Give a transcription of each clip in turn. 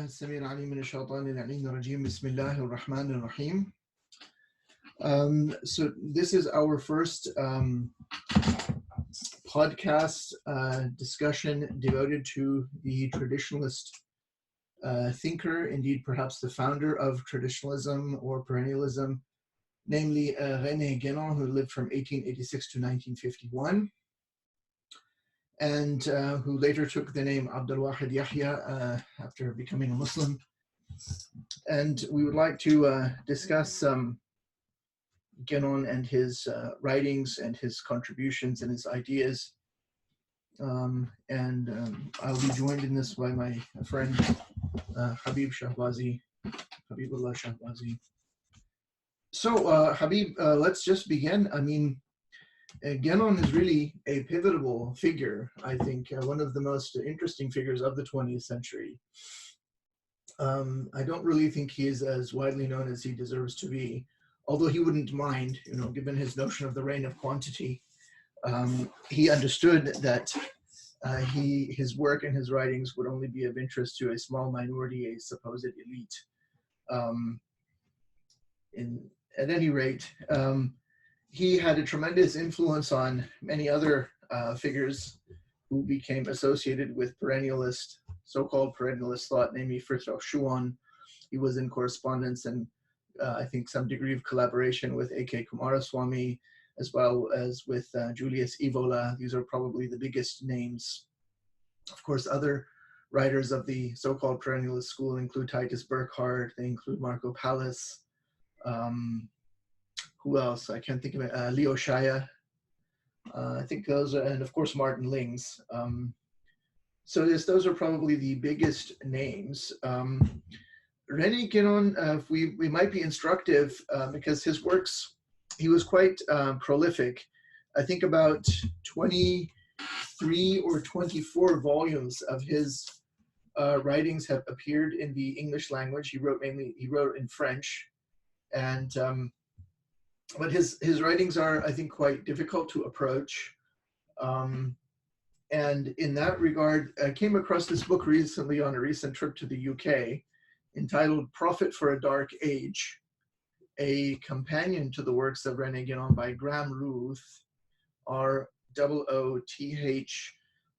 السميع العليم من الشيطان اللعين الرجيم بسم الله الرحمن الرحيم. So this is our first podcast discussion devoted to the traditionalist thinker, indeed perhaps the founder of traditionalism or perennialism, namely Rene Guenon, who lived from 1886 to 1951. And who later took the name Abdul Wahid Yahya after becoming a Muslim. And we would like to discuss Guenon and his writings and his contributions and his ideas. I'll be joined in this by my friend Habibollah Shahbazi. So Habib, let's just begin. I mean, Guenon is really a pivotal figure, I think, one of the most interesting figures of the 20th century. I don't really think he is as widely known as he deserves to be, although he wouldn't mind, given his notion of the reign of quantity. He understood that his work and his writings would only be of interest to a small minority, a supposed elite. At any rate, he had a tremendous influence on many other figures who became associated with so-called perennialist thought, namely Friedrich Schuon. He was in correspondence and I think some degree of collaboration with A.K. Kumaraswamy, as well as with Julius Evola. These are probably the biggest names. Of course, other writers of the so-called perennialist school include Titus Burckhardt, they include Marco Pallas, who else? I can't think of it. Leo Shīʿah. I think those are, and of course Martin Lings. So those are probably the biggest names. Rene Guenon, we might be instructive because his works, he was quite prolific. I think about 23 or 24 volumes of his writings have appeared in the English language. He wrote in French, and but his writings are, I think, quite difficult to approach. And in that regard, I came across this book recently on a recent trip to the UK entitled Prophet for a Dark Age, a companion to the works of Rene Guenon by Graham Ruth, R-O-O-T-H,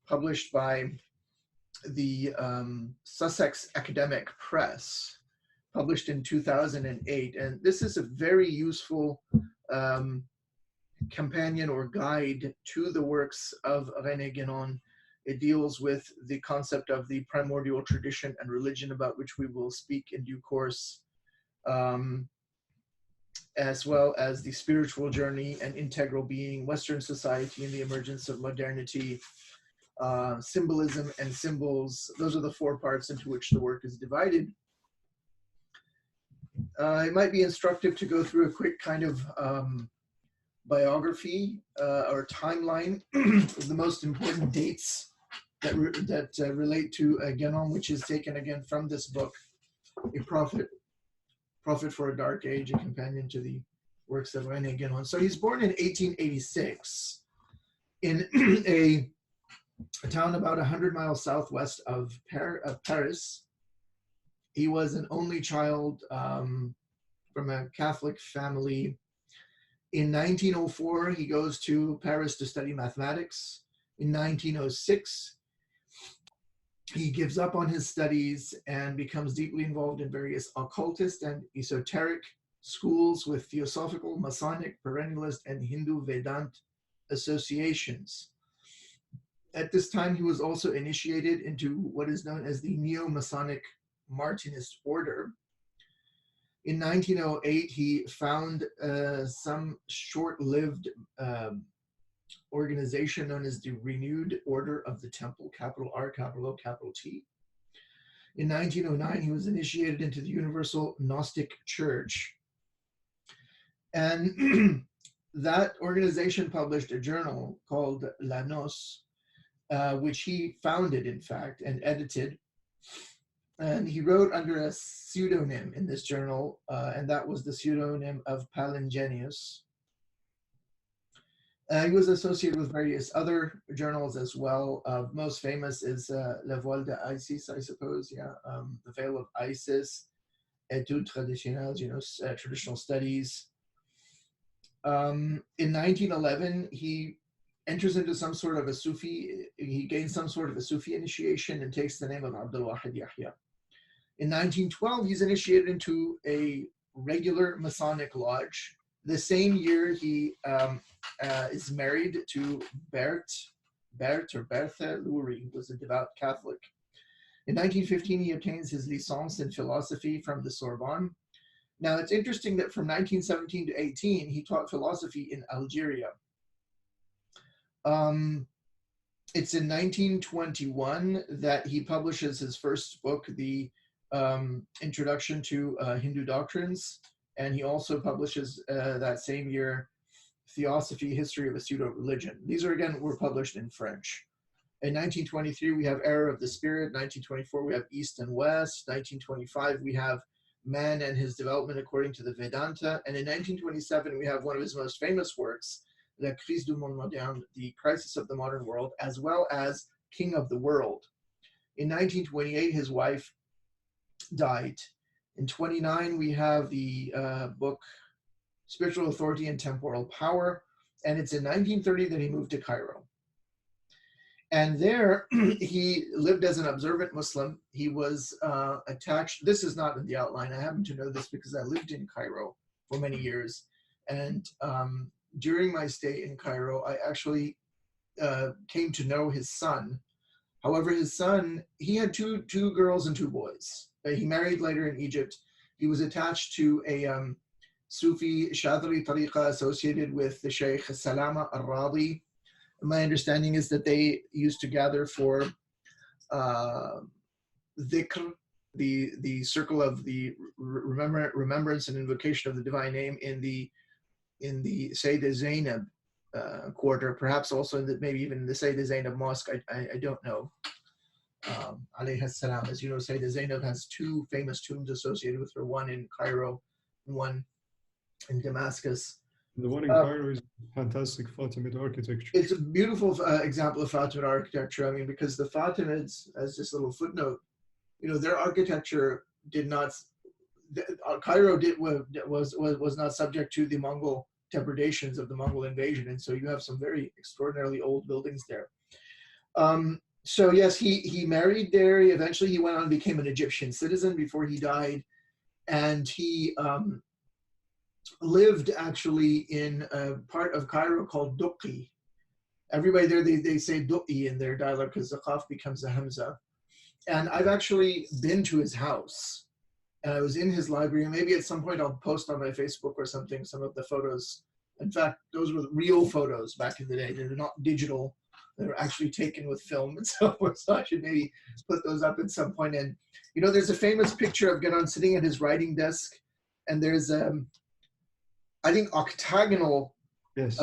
published by the Sussex Academic Press, published in 2008. And this is a very useful companion or guide to the works of Rene Guenon. It deals with the concept of the primordial tradition and religion, about which we will speak in due course, as well as the spiritual journey and integral being, Western society and the emergence of modernity, symbolism and symbols. Those are the four parts into which the work is divided. It might be instructive to go through a quick kind of biography or timeline of the most important dates that relate to Guenon, which is taken again from this book, A Prophet for a Dark Age, a companion to the works of Rene Guenon. So he's born in 1886 in a town about 100 miles southwest of Paris. He was an only child from a Catholic family. In 1904, he goes to Paris to study mathematics. In 1906, he gives up on his studies and becomes deeply involved in various occultist and esoteric schools with Theosophical, Masonic, Perennialist, and Hindu Vedant associations. At this time, he was also initiated into what is known as the Neo-Masonic Martinist order. In 1908, he found some short-lived organization known as the Renewed Order of the Temple, capital R, capital O, capital T. In 1909, he was initiated into the Universal Gnostic Church. And that organization published a journal called La Nos, which he founded, in fact, and edited. And he wrote under a pseudonym in this journal, and that was the pseudonym of Palingenius. He was associated with various other journals as well. Most famous is Le Voile d'Isis, I suppose. Yeah, The Veil of Isis, Études traditionnelles, traditional studies. In 1911, he enters into some sort of a Sufi. He gains some sort of a Sufi initiation and takes the name of Abdul Wahid Yahya. In 1912, he's initiated into a regular Masonic lodge. The same year, he is married to Berthe Louri, who was a devout Catholic. In 1915, he obtains his licence in philosophy from the Sorbonne. Now, it's interesting that from 1917 to 18, he taught philosophy in Algeria. It's in 1921 that he publishes his first book, the Introduction to Hindu Doctrines, and he also publishes that same year Theosophy, History of a Pseudo-Religion. These were published in French. In 1923, we have Error of the Spirit. 1924, we have East and West. 1925, we have Man and His Development According to the Vedanta. And in 1927, we have one of his most famous works, La Crise du Monde Moderne, The Crisis of the Modern World, as well as King of the World. In 1928, his wife died. In 29, we have the book Spiritual Authority and Temporal Power, and it's in 1930 that he moved to Cairo. And there, he lived as an observant Muslim. He was attached, this is not in the outline, I happen to know this because I lived in Cairo for many years, and during my stay in Cairo, I actually came to know his son. However, his son, he had two girls and two boys. He married later in Egypt. He was attached to a Sufi Shadri Tariqa associated with the Sheikh Salama al-Radi. My understanding is that they used to gather for dhikr, the circle of the remembrance and invocation of the divine name in the Sayyida Zainab quarter, perhaps also maybe even in the Sayyida Zainab mosque. I don't know. Alayhi salam. As you know, Sayyida Zainab has two famous tombs associated with her, one in Cairo and one in Damascus. The one in Cairo is fantastic Fatimid architecture. It's a beautiful example of Fatimid architecture. I mean, because the Fatimids, as this little footnote, their architecture did not. Cairo was not subject to the Mongol depredations of the Mongol invasion, and so you have some very extraordinarily old buildings there. So yes, he married there. Eventually, he went on and became an Egyptian citizen before he died, and he lived actually in a part of Cairo called Duqi. Everybody there, they say Duqi in their dialect because the qaf becomes a hamza. And I've actually been to his house, and I was in his library. And maybe at some point I'll post on my Facebook or something some of the photos. In fact, those were real photos back in the day. They're not digital. They're actually taken with film and so forth. So I should maybe put those up at some point. And there's a famous picture of Guenon sitting at his writing desk, and there's I think octagonal lafz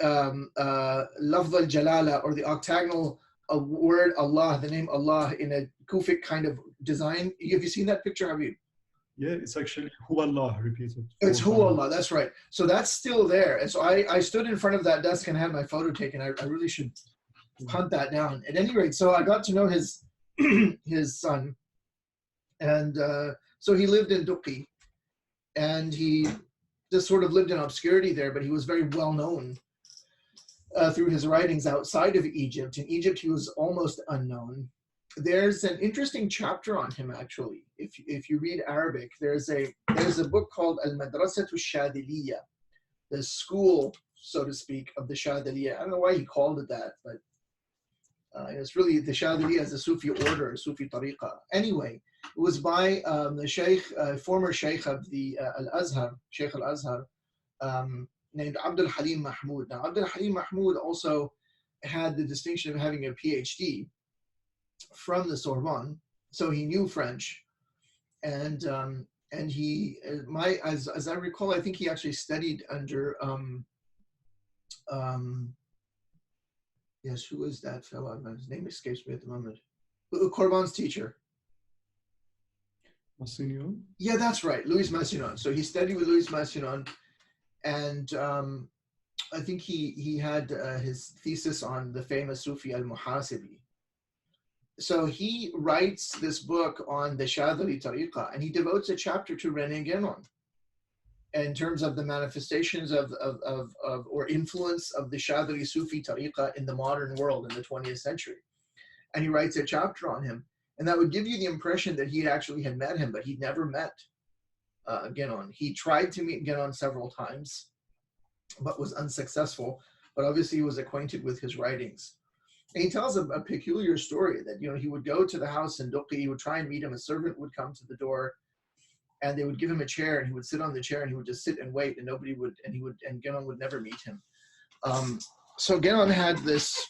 al-jalala, or the octagonal word Allah, the name Allah, in a Kufic kind of design. Have you seen that picture, Habib? Yeah, it's actually Hu Allah repeated. It's Hu Allah, that's right. So that's still there. And so I stood in front of that desk and had my photo taken. I really should hunt that down. At any rate, so I got to know his son. And so he lived in Duqi. And he just sort of lived in obscurity there, but he was very well known through his writings outside of Egypt. In Egypt, he was almost unknown. There's an interesting chapter on him, actually. If you read Arabic, there's a book called Al-Madrasatu Shadiliya, the school, so to speak, of the Shadiliya. I don't know why he called it that, but it's really the Shadiliya as a Sufi order, a Sufi tariqa. Anyway, it was by the Sheikh, former Sheikh of the Al-Azhar, Sheikh Al-Azhar, named Abdul Halim Mahmoud. Now, Abdul Halim Mahmoud also had the distinction of having a Ph.D. from the Sorbonne, so he knew French, and he, as I recall, I think he actually studied under yes, who is that fellow? His name escapes me at the moment. Corban's teacher. Massignon? Yeah, that's right, Louis Massignon. So he studied with Louis Massignon, and I think he had his thesis on the famous Sufi al-Muhasibi. So he writes this book on the Shadhali Tariqa, and he devotes a chapter to Rene Guenon in terms of the manifestations of or influence of the Shadhali Sufi Tariqa in the modern world in the 20th century. And he writes a chapter on him. And that would give you the impression that he actually had met him, but he'd never met Guenon. He tried to meet Guenon several times, but was unsuccessful. But obviously he was acquainted with his writings. And he tells a peculiar story that, he would go to the house in Duqi, he would try and meet him, a servant would come to the door, and they would give him a chair, and he would sit on the chair, and he would just sit and wait, and and Guenon would never meet him. So Guenon had this,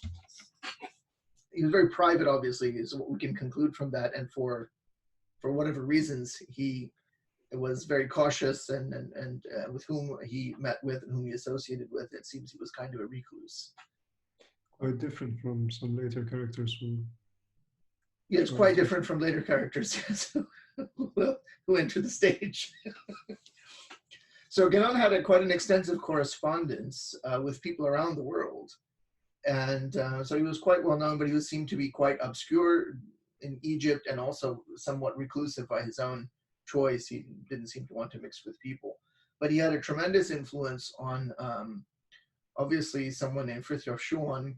he was very private, obviously, is what we can conclude from that, and for whatever reasons, he was very cautious, and with whom he met with and whom he associated with, it seems he was kind of a recluse. Quite different from some later characters who... Yeah, it's quite different from later characters who enter the stage. So Guenon had quite an extensive correspondence with people around the world. And so he was quite well known, but he seemed to be quite obscure in Egypt and also somewhat reclusive by his own choice. He didn't seem to want to mix with people. But he had a tremendous influence on, obviously, someone named Frithjof Schuon.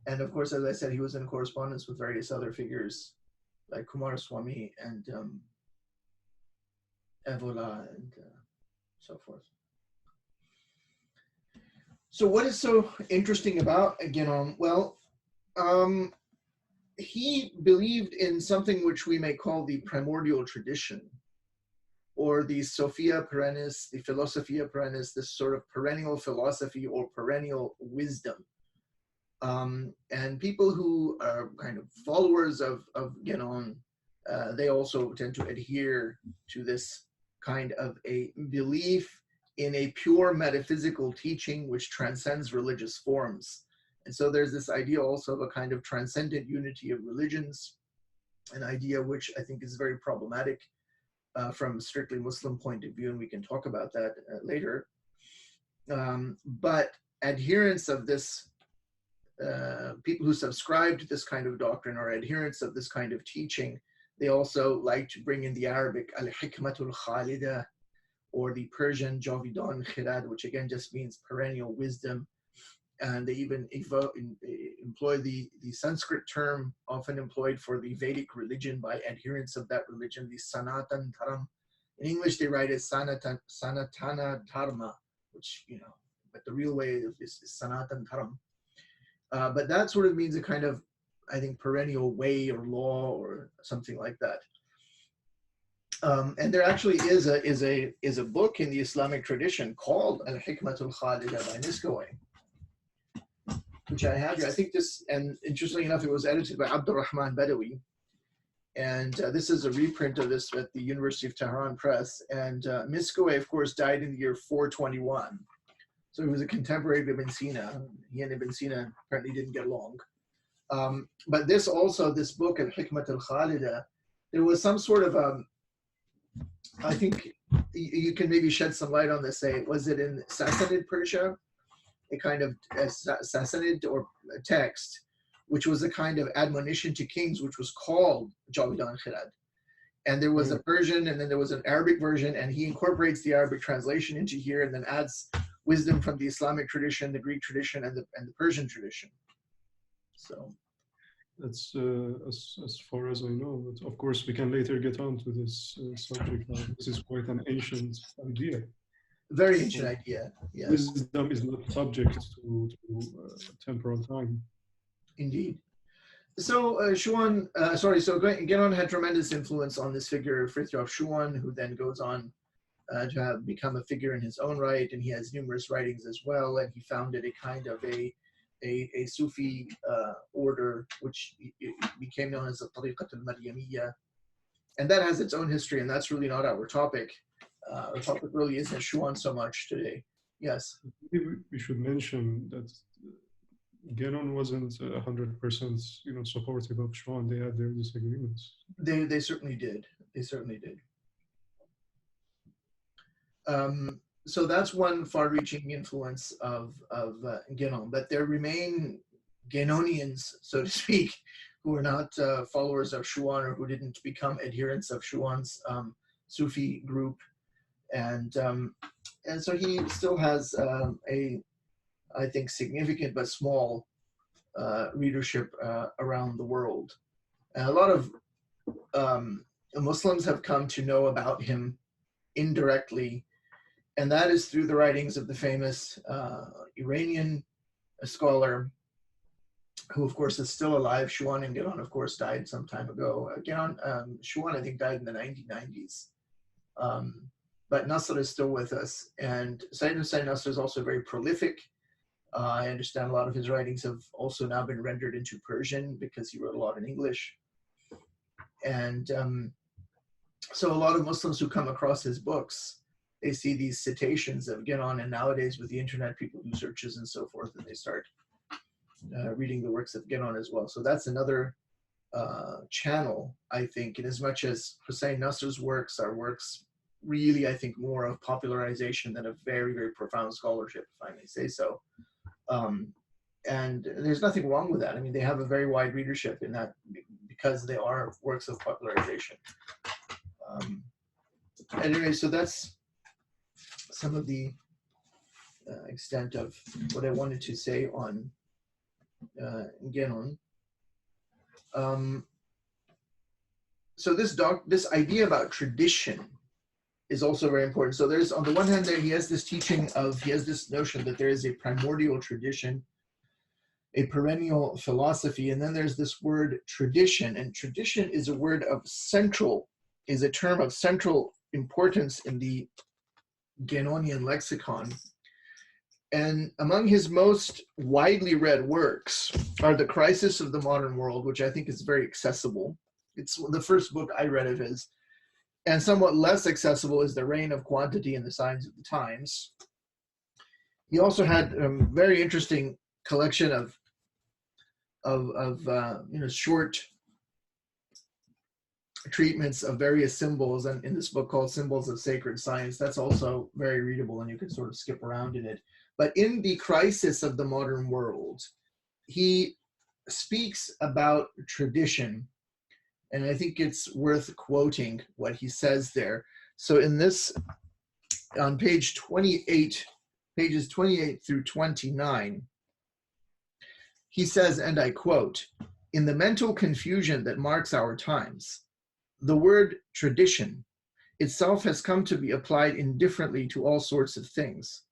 And of course, as I said, he was in correspondence with various other figures like Kumaraswamy and Evola and so forth. So what is so interesting about Guenon? Well, he believed in something which we may call the primordial tradition, or the Sophia Perennis, the Philosophia Perennis, this sort of perennial philosophy or perennial wisdom. And people who are kind of followers of Guenon, they also tend to adhere to this kind of a belief in a pure metaphysical teaching which transcends religious forms. And so there's this idea also of a kind of transcendent unity of religions, an idea which I think is very problematic from a strictly Muslim point of view, and we can talk about that later. But adherents of this, people who subscribe to this kind of doctrine or adherents of this kind of teaching, they also like to bring in the Arabic al-hikmatul khalida, or the Persian javidan khirad, which again just means perennial wisdom. And they even employ the Sanskrit term often employed for the Vedic religion by adherents of that religion, the Sanatan Dharam. In English, they write as Sanatana Dharma, which, but the real way is Sanatan Dharam. But that sort of means a kind of, I think, perennial way or law or something like that. And there actually is a book in the Islamic tradition called Al-Hikmatul Khalida by Nizamuddin, which I have here. I think this, and interestingly enough, it was edited by Abdurrahman Badawi. And this is a reprint of this at the University of Tehran Press. And Miskowayh, of course, died in the year 421. So he was a contemporary of Ibn Sina. He and Ibn Sina apparently didn't get along. But this book, Al-Hikmat al-Khalida, there was some sort of, I think you can maybe shed some light on this, say, was it in Sassanid Persia? A kind of Sassanid or text, which was a kind of admonition to kings, which was called Javidan Khirad. And there was a Persian, and then there was an Arabic version, and he incorporates the Arabic translation into here and then adds wisdom from the Islamic tradition, the Greek tradition, and the Persian tradition. So that's as far as I know, but of course we can later get on to this subject. This is quite an ancient idea. Very ancient idea, yes. Wisdom is not subject to temporal time. Indeed. So Guenon had tremendous influence on this figure, Frithjof Schuon, who then goes on to have become a figure in his own right, and he has numerous writings as well, and he founded a kind of a Sufi order, which became known as the Tariqat al-Maryamiyya, and that has its own history, and that's really not our topic. Our topic really isn't Schuon so much today. Yes? We should mention that Guenon wasn't 100% supportive of Schuon. They had their disagreements. They certainly did. They certainly did. so that's one far-reaching influence of Guénon, but there remain Guénonians, so to speak, who are not followers of Schuon or who didn't become adherents of Schuon's Sufi group, and so he still has I think, significant but small readership around the world. And a lot of Muslims have come to know about him indirectly, and that is through the writings of the famous Iranian scholar, who of course is still alive. Schuon and Guénon, of course, died some time ago. Schuon, I think, died in the 1990s. But Nasr is still with us, and Sayyid Hussein Nasr is also very prolific. I understand a lot of his writings have also now been rendered into Persian because he wrote a lot in English. And so a lot of Muslims who come across his books, they see these citations of Guénon, and nowadays with the internet, people do searches and so forth, and they start reading the works of Guénon as well. So that's another channel, I think, in as much as Hussein Nasr's works are works really, I think, more of popularization than of very, very profound scholarship, if I may say so. And there's nothing wrong with that. I mean, they have a very wide readership in that because they are works of popularization. Anyway, so that's some of the extent of what I wanted to say on Guénon. So this idea about tradition is also very important. So there's, on the one hand there, he has this notion that there is a primordial tradition, a perennial philosophy, and then there's this word tradition, and tradition is a term of central importance in the Guénonian lexicon. And among his most widely read works are The Crisis of the Modern World, which I think is very accessible. It's the first book I read of his. And somewhat less accessible is The Reign of Quantity and the Signs of the Times. He also had a very interesting collection of short treatments of various symbols, and in this book called Symbols of Sacred Science, that's also very readable, and you can sort of skip around in it. But in The Crisis of the Modern World, he speaks about tradition, and I think it's worth quoting what he says there. So in this, on pages 28 through 29, he says, and I quote, "In the mental confusion that marks our times, the word tradition itself has come to be applied indifferently to all sorts of things,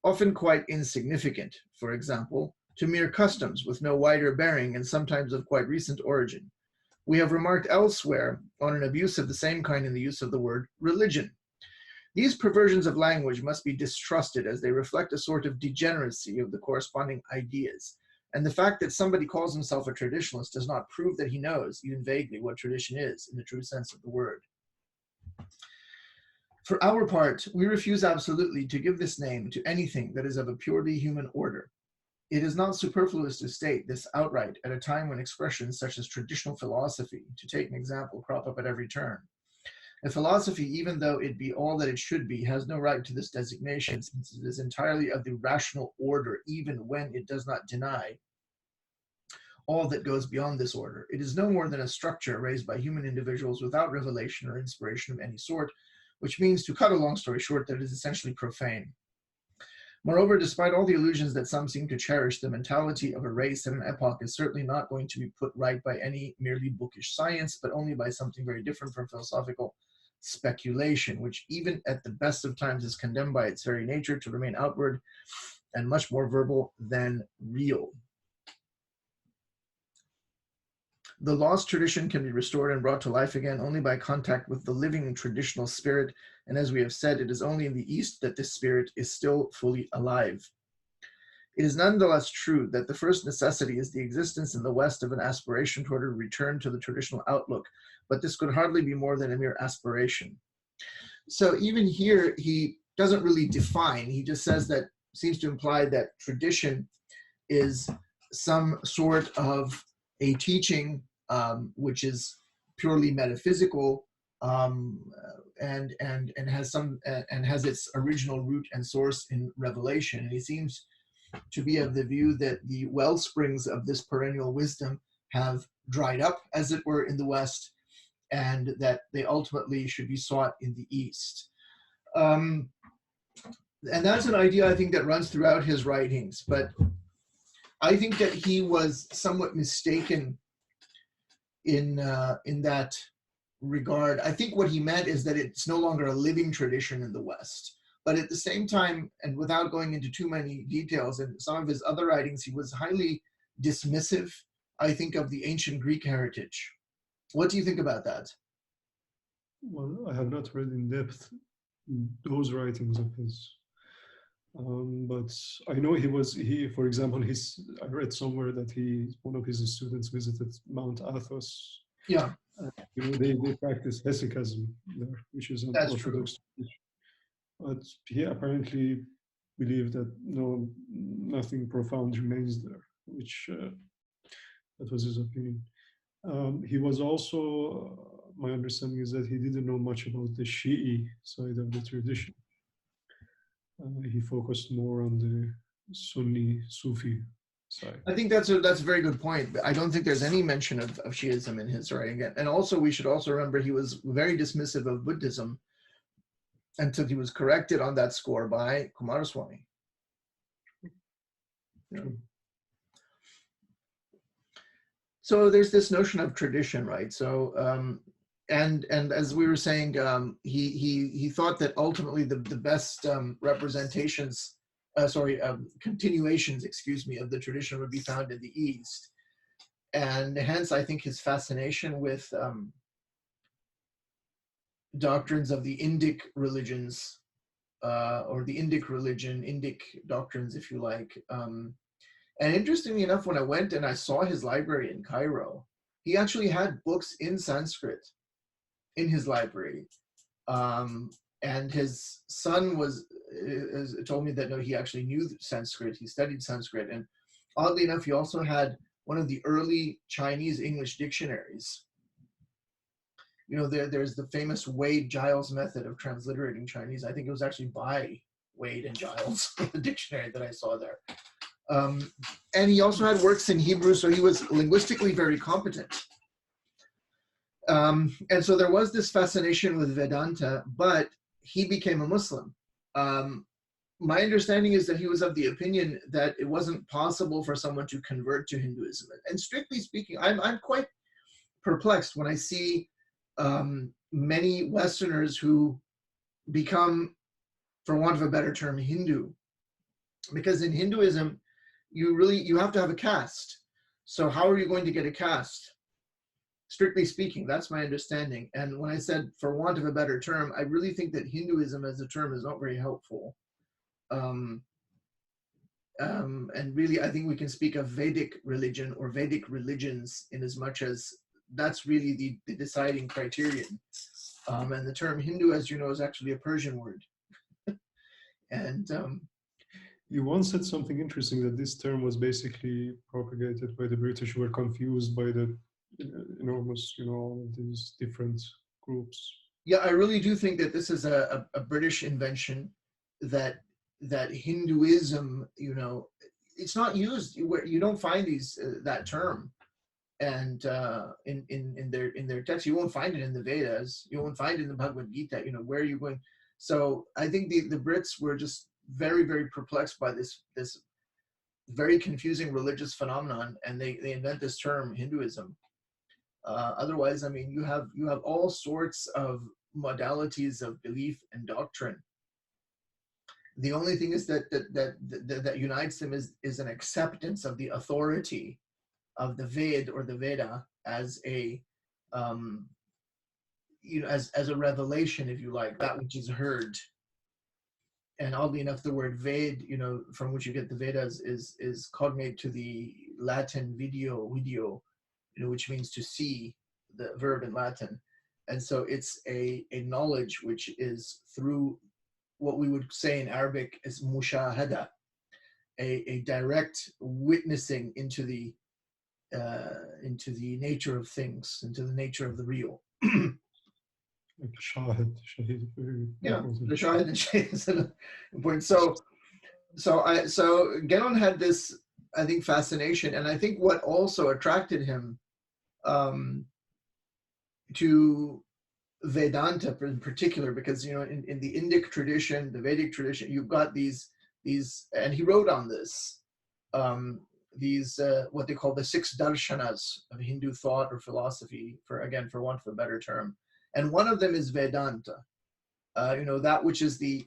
often quite insignificant, for example, to mere customs with no wider bearing and sometimes of quite recent origin. We have remarked elsewhere on an abuse of the same kind in the use of the word religion. These perversions of language must be distrusted as they reflect a sort of degeneracy of the corresponding ideas. And the fact that somebody calls himself a traditionalist does not prove that he knows, even vaguely, what tradition is in the true sense of the word. For our part, we refuse absolutely to give this name to anything that is of a purely human order. It is not superfluous to state this outright at a time when expressions such as traditional philosophy, to take an example, crop up at every turn. A philosophy, even though it be all that it should be, has no right to this designation, since it is entirely of the rational order, even when it does not deny all that goes beyond this order. It is no more than a structure raised by human individuals without revelation or inspiration of any sort, which means, to cut a long story short, that it is essentially profane. Moreover, despite all the illusions that some seem to cherish, the mentality of a race at an epoch is certainly not going to be put right by any merely bookish science, but only by something very different from philosophical speculation, which even at the best of times is condemned by its very nature to remain outward and much more verbal than real. The lost tradition can be restored and brought to life again only by contact with the living traditional spirit, and as we have said, it is only in the East that this spirit is still fully alive. It is nonetheless true that the first necessity is the existence in the West of an aspiration toward a return to the traditional outlook, but this could hardly be more than a mere aspiration." So even here, he doesn't really define, he just says that, seems to imply that tradition is some sort of a teaching which is purely metaphysical, and has some and has its original root and source in revelation. And he seems to be of the view that the well springs of this perennial wisdom have dried up, as it were, in the West, and that they ultimately should be sought in the East. And that's an idea I think that runs throughout his writings, but I think that he was somewhat mistaken in that regard. I think what he meant is that it's no longer a living tradition in the West. But at the same time, and without going into too many details, in some of his other writings, he was highly dismissive, I think, of the ancient Greek heritage. What do you think about that? Well, I have not read in depth those writings of his. But I know for example, I read somewhere that one of his students visited Mount Athos. Yeah. They practice hesychasm there, which is an That's Orthodox tradition. But he apparently believed that nothing profound remains there, which that was his opinion. He was also, my understanding is that he didn't know much about the Shīʿah side of the tradition. He focused more on the Sunni Sufi side. I think that's a very good point. I don't think there's any mention of Shi'ism in his writing. And also, we should also remember he was very dismissive of Buddhism until he was corrected on that score by Kumaraswamy. Yeah. So there's this notion of tradition, right? So and as we were saying, he thought that ultimately the best continuations, of the tradition would be found in the East, and hence I think his fascination with doctrines of the Indic religions, or the Indic religion, Indic doctrines, if you like. And interestingly enough, when I went and I saw his library in Cairo, he actually had books in Sanskrit in his library. And his son told me that no, he actually knew Sanskrit. He studied Sanskrit. And oddly enough, he also had one of the early Chinese English dictionaries. There's the famous Wade-Giles method of transliterating Chinese. I think it was actually by Wade and Giles, the dictionary that I saw there. And he also had works in Hebrew, so he was linguistically very competent. And so there was this fascination with Vedanta, but he became a Muslim. My understanding is that he was of the opinion that it wasn't possible for someone to convert to Hinduism. And strictly speaking, I'm quite perplexed when I see many Westerners who become, for want of a better term, Hindu. Because in Hinduism, you have to have a caste. So how are you going to get a caste? Strictly speaking, that's my understanding. And when I said for want of a better term, I really think that Hinduism as a term is not very helpful. And really, I think we can speak of Vedic religion or Vedic religions in as much as that's really the deciding criterion. And the term Hindu, as you know, is actually a Persian word. And you once said something interesting, that this term was basically propagated by the British, who were confused by the enormous, all of these different groups. Yeah, I really do think that this is a British invention, that Hinduism, it's not used where you don't find that term, and in their text, you won't find it in the Vedas, you won't find it in the Bhagavad Gita. Where are you going? So I think the Brits were just very, very perplexed by this very confusing religious phenomenon, and they invent this term Hinduism. Otherwise, I mean, you have all sorts of modalities of belief and doctrine. The only thing is that unites them is an acceptance of the authority of the Ved or the Veda as a as a revelation, if you like, that which is heard. And oddly enough, the word Ved, from which you get the Vedas, is cognate to the Latin video, which means to see, the verb in Latin. And so it's a knowledge which is through what we would say in Arabic is mushahada, a direct witnessing into the nature of things, into the nature of the real. Like Shahid, very Yeah, important. the Shahid and Shaykh is an important. So Guénon had this, I think, fascination, and I think what also attracted him um, to Vedanta in particular, because in the Indic tradition, the Vedic tradition, you've got these, and he wrote on this, these what they call the 6 darshanas of Hindu thought or philosophy, for want of a better term, and one of them is Vedanta. That which is the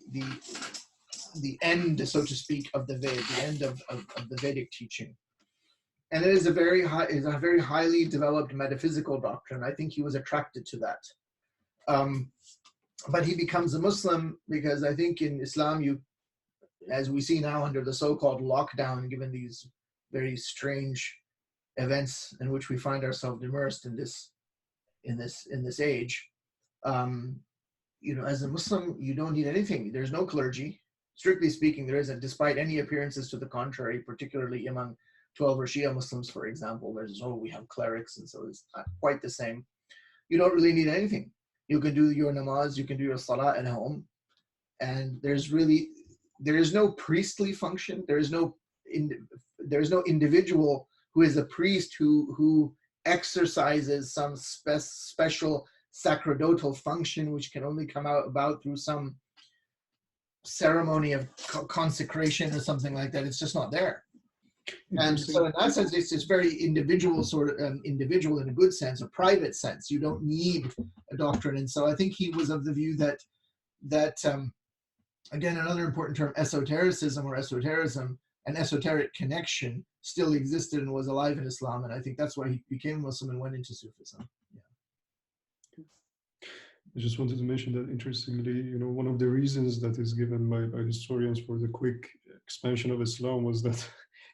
end, so to speak, of the Ved, the end of the Vedic teaching. And it is a very highly developed metaphysical doctrine. I think he was attracted to that. But he becomes a Muslim because I think in Islam, as we see now under the so-called lockdown, given these very strange events in which we find ourselves immersed in this age, as a Muslim, you don't need anything. There's no clergy. Strictly speaking, there isn't, despite any appearances to the contrary, particularly among 12 or Shia Muslims, for example. We have clerics, and so it's not quite the same. You don't really need anything. You can do your namaz, you can do your salah at home, and there is no priestly function. There is no individual who is a priest who exercises some special sacerdotal function which can only come about through some ceremony of consecration or something like that. It's just not there. And so in that sense, it's very individual, individual in a good sense, a private sense. You don't need a doctrine. And so I think he was of the view that again, another important term, esotericism or esotericism, an esoteric connection still existed and was alive in Islam. And I think that's why he became Muslim and went into Sufism. Yeah. I just wanted to mention that, interestingly, one of the reasons that is given by historians for the quick expansion of Islam was that,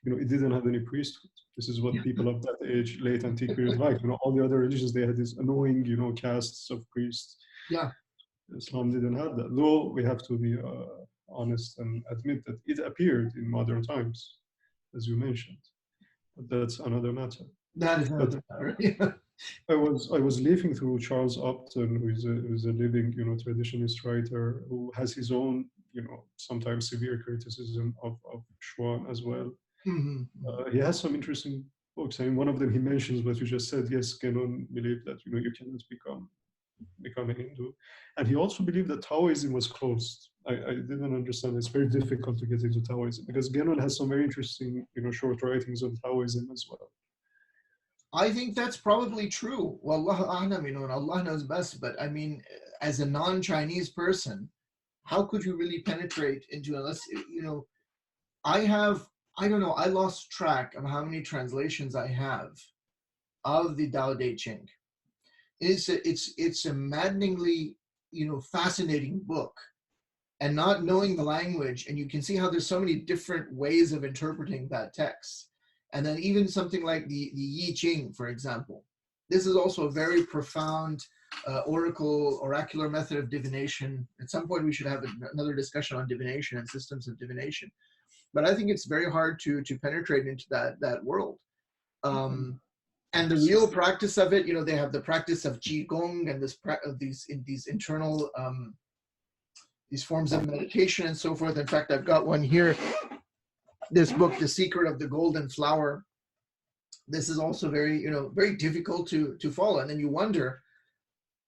it didn't have any priesthood. This is what people of that age, late antique period, like. All the other religions, they had these annoying, castes of priests. Yeah. Islam didn't have that. Though we have to be honest and admit that it appeared in modern times, as you mentioned. But that's another matter. That is another matter. Yeah. I was leafing through Charles Upton, who is a living, traditionalist writer who has his own, sometimes severe criticism of Schwann as well. Mm-hmm. He has some interesting books. I mean, one of them he mentions what you just said. Yes, Guénon believed that you cannot become a Hindu, and he also believed that Taoism was closed. I didn't understand. It's very difficult to get into Taoism because Guénon has some very interesting, short writings on Taoism as well. I think that's probably true. Wallahu a'lam, and Allah knows best. But I mean, as a non-Chinese person, how could you really penetrate into, unless, I don't know, I lost track of how many translations I have of the Tao Te Ching. It's a maddeningly, fascinating book. And not knowing the language, and you can see how there's so many different ways of interpreting that text. And then even something like the Yi Ching, for example. This is also a very profound oracular method of divination. At some point, we should have another discussion on divination and systems of divination. But I think it's very hard to penetrate into that world. And the real practice of it, they have the practice of Qigong and these internal these forms of meditation and so forth. In fact, I've got one here. This book, The Secret of the Golden Flower. This is also very, very difficult to follow. And then you wonder,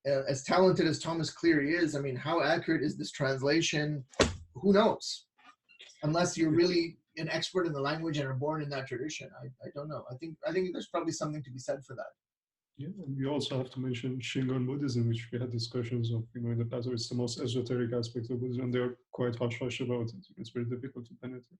as talented as Thomas Cleary is, I mean, how accurate is this translation? Who knows? Unless you're really an expert in the language and are born in that tradition. I don't know. I think there's probably something to be said for that. Yeah, and we also have to mention Shingon Buddhism, which we had discussions of, in the past. It's the most esoteric aspect of Buddhism. They're quite hush-hush about it. It's very difficult to penetrate.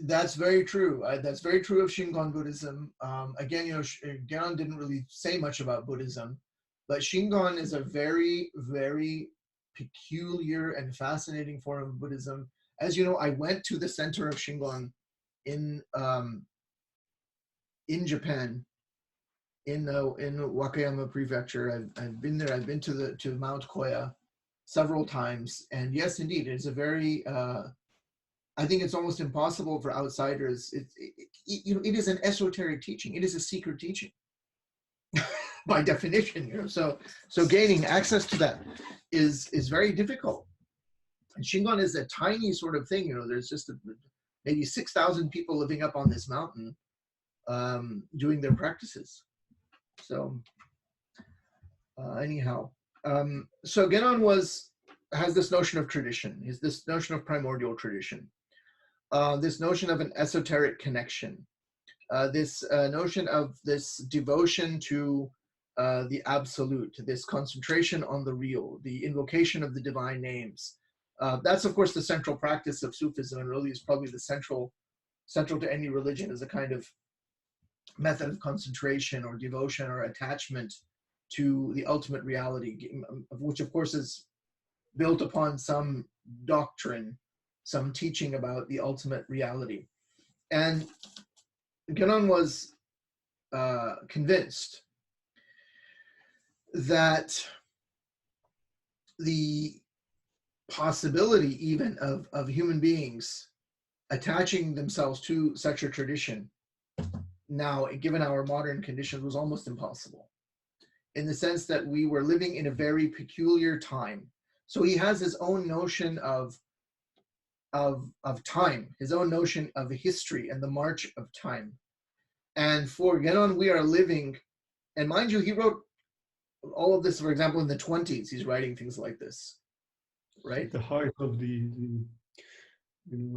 That's very true. That's very true of Shingon Buddhism. Again, Guénon didn't really say much about Buddhism, but Shingon is a very, very peculiar and fascinating form of Buddhism. As you know, I went to the center of Shingon in Japan, in Wakayama Prefecture. I've been there. I've been to Mount Koya several times, and yes, indeed, it's a very. I think it's almost impossible for outsiders. It is an esoteric teaching. It is a secret teaching. by definition, you know. So gaining access to that is very difficult. And Shingon is a tiny sort of thing, you know. There's just maybe 6,000 people living up on this mountain doing their practices. So anyhow, so Guénon has this notion of tradition, is this notion of primordial tradition, this notion of an esoteric connection, this notion of this devotion to the absolute, this concentration on the real, the invocation of the divine names. That's of course the central practice of Sufism, and really is probably the central to any religion, as a kind of method of concentration or devotion or attachment to the ultimate reality, which of course is built upon some doctrine, some teaching about the ultimate reality. And Guénon was convinced that the possibility even of human beings attaching themselves to such a tradition now, given our modern conditions, was almost impossible, in the sense that we were living in a very peculiar time. So he has his own notion of time, his own notion of history and the march of time. And for Guénon, we are living, and mind you, he wrote all of this, for example, in the 20s, he's writing things like this, right? The height of the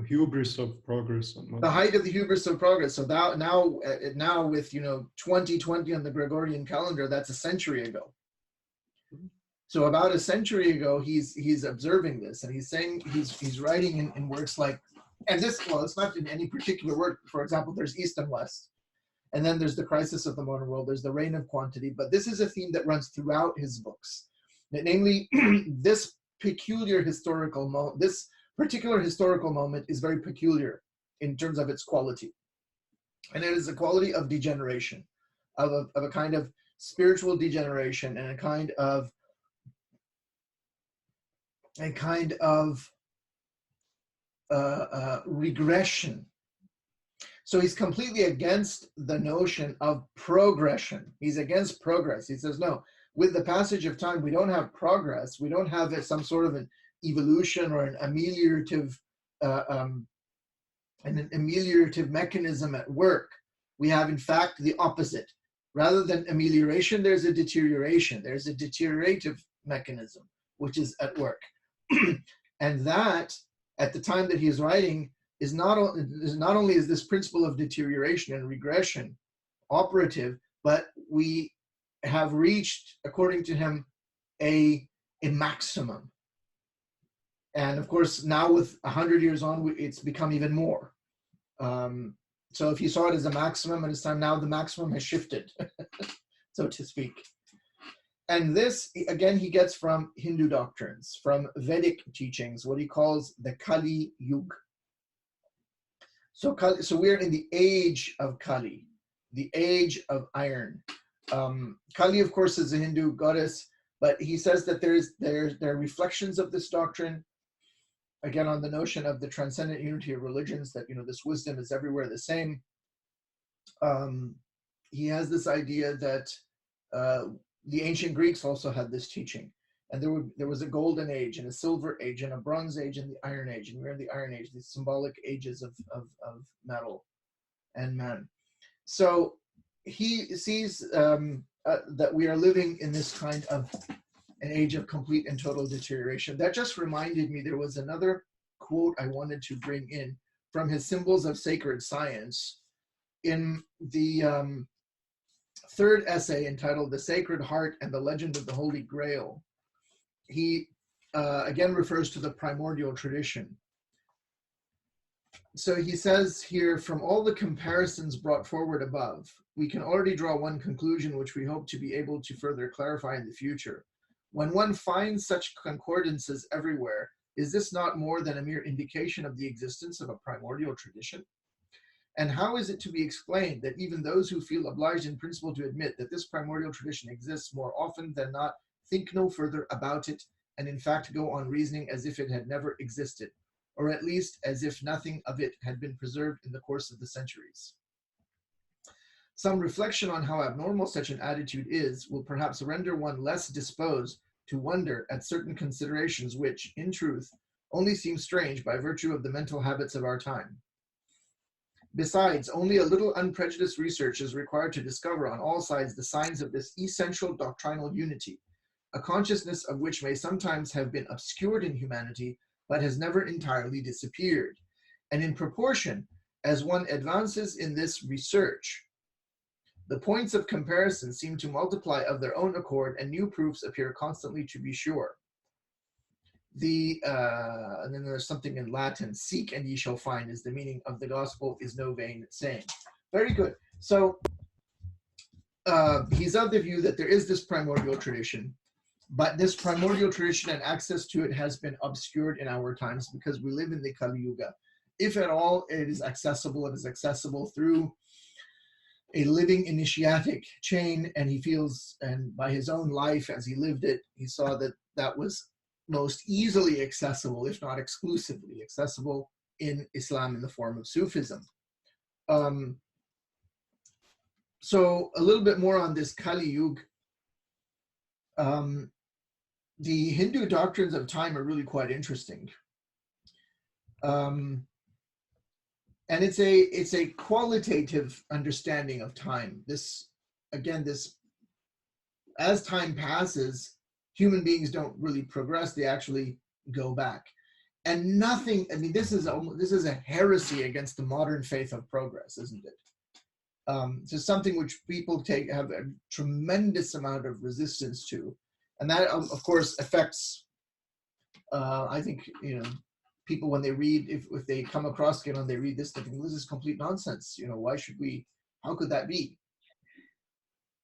hubris of progress. The height of the hubris of progress. So now with 2020 on the Gregorian calendar, that's a century ago. So about a century ago, he's observing this, and he's saying, he's writing in works like, and this, well, it's not in any particular work. For example, there's East and West, and then there's the crisis of the modern world. There's the reign of quantity, but this is a theme that runs throughout his books, namely this particular historical moment is very peculiar in terms of its quality. And it is a quality of degeneration, of a kind of spiritual degeneration, and a kind of regression. So he's completely against the notion of progression. He's against progress. He says, no, with the passage of time, we don't have progress. We don't have some sort of an evolution or an ameliorative mechanism at work. We have, in fact, the opposite. Rather than amelioration, there's a deterioration. There's a deteriorative mechanism which is at work. And that, at the time that he is writing, is not only is this principle of deterioration and regression operative, but we have reached, according to him, a maximum. And of course, now with 100 years on, it's become even more. So if you saw it as a maximum at this time, now the maximum has shifted, so to speak. And this, again, he gets from Hindu doctrines, from Vedic teachings, what he calls the Kali Yuga. So we're in the age of Kali, the age of iron. Kali, of course, is a Hindu goddess, but he says that there are reflections of this doctrine, again, on the notion of the transcendent unity of religions, that, this wisdom is everywhere the same. He has this idea that the ancient Greeks also had this teaching, and there was a golden age and a silver age and a bronze age and the iron age, and we're in the iron age, these symbolic ages of metal and man. So he sees that we are living in this kind of an age of complete and total deterioration. That just reminded me, there was another quote I wanted to bring in from his Symbols of Sacred Science. In the third essay, entitled The Sacred Heart and the Legend of the Holy Grail, he again refers to the primordial tradition. So he says here, from all the comparisons brought forward above, we can already draw one conclusion which we hope to be able to further clarify in the future. When one finds such concordances everywhere, is this not more than a mere indication of the existence of a primordial tradition? And how is it to be explained that even those who feel obliged in principle to admit that this primordial tradition exists more often than not think no further about it, and in fact go on reasoning as if it had never existed, or at least as if nothing of it had been preserved in the course of the centuries? Some reflection on how abnormal such an attitude is will perhaps render one less disposed to wonder at certain considerations which, in truth, only seem strange by virtue of the mental habits of our time. Besides, only a little unprejudiced research is required to discover on all sides the signs of this essential doctrinal unity, a consciousness of which may sometimes have been obscured in humanity, but has never entirely disappeared. And in proportion as one advances in this research, the points of comparison seem to multiply of their own accord, and new proofs appear constantly to be sure. And then there's something in Latin, seek and ye shall find is the meaning of the gospel is no vain saying. Very good. So he's of the view that there is this primordial tradition, but this primordial tradition and access to it has been obscured in our times because we live in the Kali Yuga. If at all it is accessible through a living initiatic chain, and he feels, and by his own life as he lived it, he saw that that was most easily accessible, if not exclusively accessible, in Islam in the form of Sufism. So a little bit more on this Kali Yuga. The Hindu doctrines of time are really quite interesting. And it's a qualitative understanding of time. This, as time passes, human beings don't really progress, they actually go back. And nothing, this is a heresy against the modern faith of progress, isn't it? So something which people have a tremendous amount of resistance to. And that, of course, affects, I think, people when they read, if they come across Guénon, they read this, they think, this is complete nonsense. Why should we, how could that be?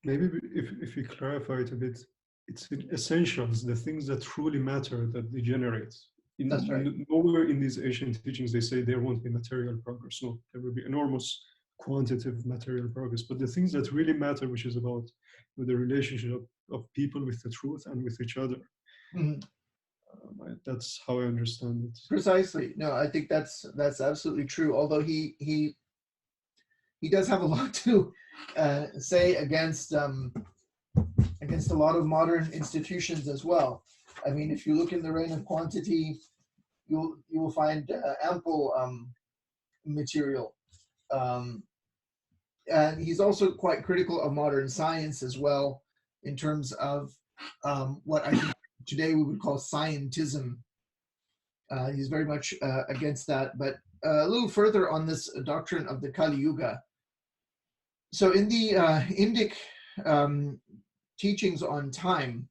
Maybe if we clarify it a bit, it's in essentials, the things that truly matter that they generate. That's right. Nowhere in these ancient teachings they say there won't be material progress. No, there will be enormous quantitative material progress. But the things that really matter, which is about the relationship of people with the truth and with each other. Mm-hmm. That's how I understand it. Precisely. No, I think that's absolutely true. Although he does have a lot to say against a lot of modern institutions as well. I mean, if you look in the reign of quantity, you will find ample material, and he's also quite critical of modern science as well, in terms of what I think today we would call scientism. He's very much against that. But a little further on this doctrine of the Kali Yuga. So in the Indic teachings on time,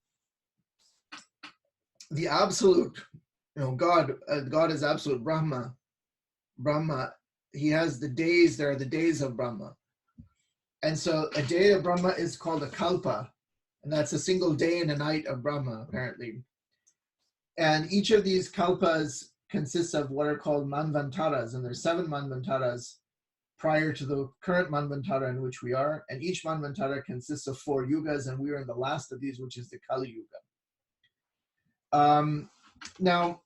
the absolute, God is absolute Brahma. He has the days, there are the days of Brahma. And so a day of Brahma is called a kalpa, and that's a single day and a night of Brahma, apparently. And each of these kalpas consists of what are called manvantaras, and there's 7 manvantaras prior to the current manvantara in which we are, and each manvantara consists of 4 yugas, and we are in the last of these, which is the Kali Yuga. Now,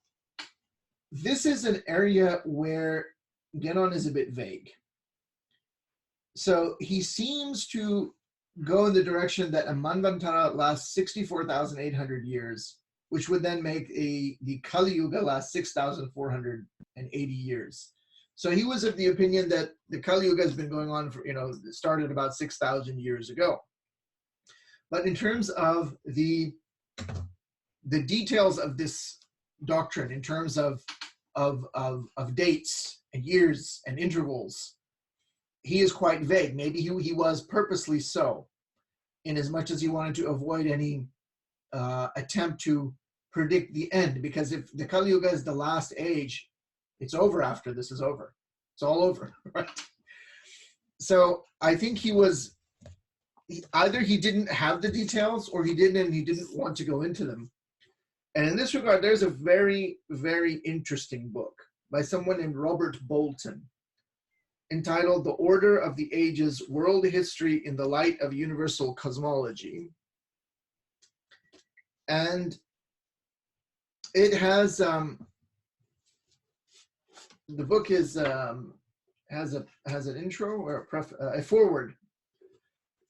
this is an area where Guénon is a bit vague. So he seems to go in the direction that a manvantara lasts 64,800 years, which would then make the Kali Yuga last 6,480 years. So he was of the opinion that the Kali Yuga has been going on for, started about 6,000 years ago. But in terms of the details of this doctrine, in terms of dates and years and intervals, he is quite vague. Maybe he was purposely so, in as much as he wanted to avoid any attempt to predict the end, because if the Kali Yuga is the last age, it's over after this is over. It's all over, right? So I think either he didn't have the details, or he didn't want to go into them. And in this regard, there's a very, very interesting book by someone named Robert Bolton, entitled The Order of the Ages, World History in the Light of Universal Cosmology. And it has, the book has an intro or a foreword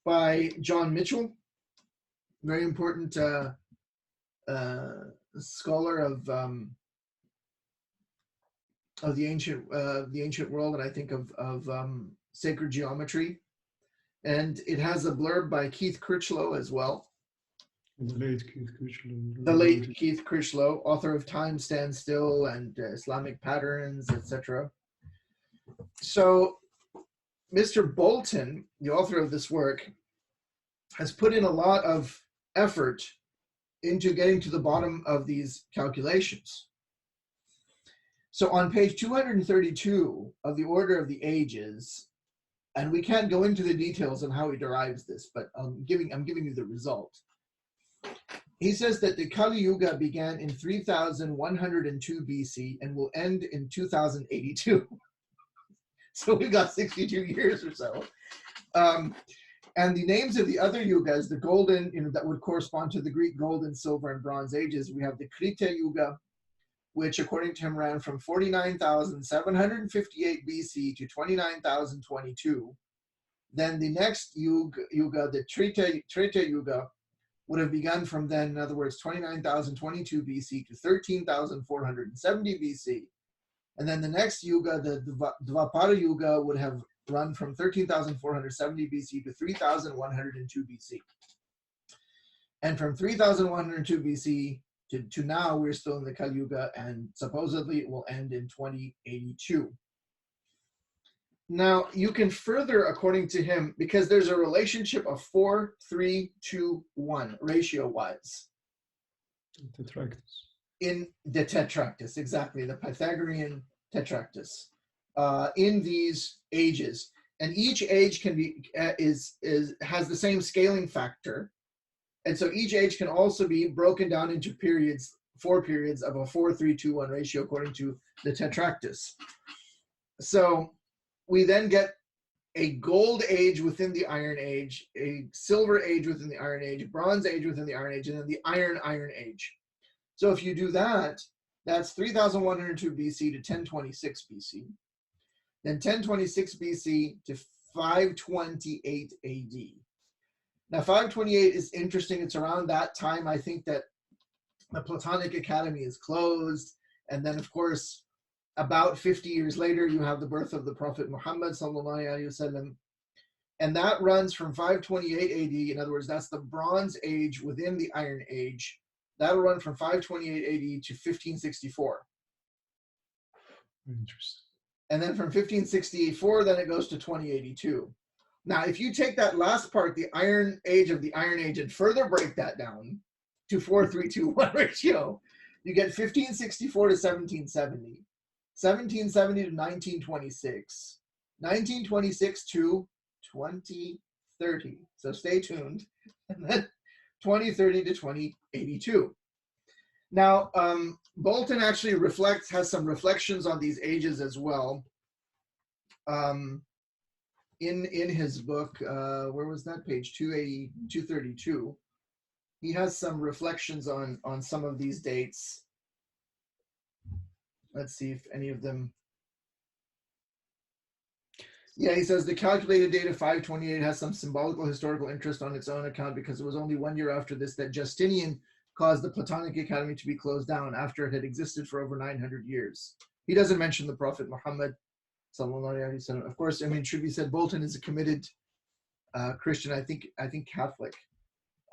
by John Mitchell, very important scholar of the ancient world, and I think of sacred geometry. And it has a blurb by Keith Critchlow as well. The late Keith Critchlow. The late Keith Critchlow, author of Time Stands Still and Islamic Patterns, etc. So Mr. Bolton, the author of this work, has put in a lot of effort into getting to the bottom of these calculations. So on page 232 of the Order of the Ages, and we can't go into the details of how he derives this, but I'm giving you the result. He says that the Kali Yuga began in 3102 BC and will end in 2082. So we got 62 years or so. And the names of the other yugas, the golden, that would correspond to the Greek golden, silver, and bronze ages, we have the Krita Yuga, which according to him ran from 49,758 BC to 29,022. Then the next yuga, the Treta Yuga, would have begun from then, in other words, 29,022 BC to 13,470 BC. And then the next yuga, the Dvapara Yuga, would have run from 13,470 BC to 3,102 BC. And from 3,102 BC to now, we're still in the Kali Yuga, and supposedly it will end in 2082. Now, you can further, according to him, because there's a relationship of 4, 3, 2, 1, ratio-wise. Tetractys. In the Tetractys, exactly, the Pythagorean Tetractys, in these ages. And each age can be has the same scaling factor. And so each age can also be broken down into periods, 4 periods of a 4, 3, 2, 1 ratio according to the Tetractys. So we then get a gold age within the Iron Age, a silver age within the Iron Age, a bronze age within the Iron Age, and then the Iron Age. So if you do that, that's 3102 BC to 1026 BC. Then 1026 BC to 528 AD. Now, 528 is interesting. It's around that time, I think, that the Platonic Academy is closed. And then, of course, about 50 years later, you have the birth of the Prophet Muhammad, sallallahu alaihi wasallam. And that runs from 528 AD. In other words, that's the Bronze Age within the Iron Age. That'll run from 528 AD to 1564. Interesting. And then from 1564, then it goes to 2082. Now, if you take that last part, the Iron Age of the Iron Age, and further break that down to 4, 3, 2, 1 ratio, you get 1564 to 1770, 1770 to 1926, 1926 to 2030. So stay tuned. And then 2030 to 2082. Now, Bolton actually has some reflections on these ages as well. In his book, where was that page? 232. He has some reflections on some of these dates. Let's see if any of them. Yeah, he says the calculated date of 528 has some symbolical historical interest on its own account because it was only 1 year after this that Justinian caused the Platonic Academy to be closed down after it had existed for over 900 years. He doesn't mention the Prophet Muhammad. Of course, I mean, it should be said Bolton is a committed Christian, I think Catholic.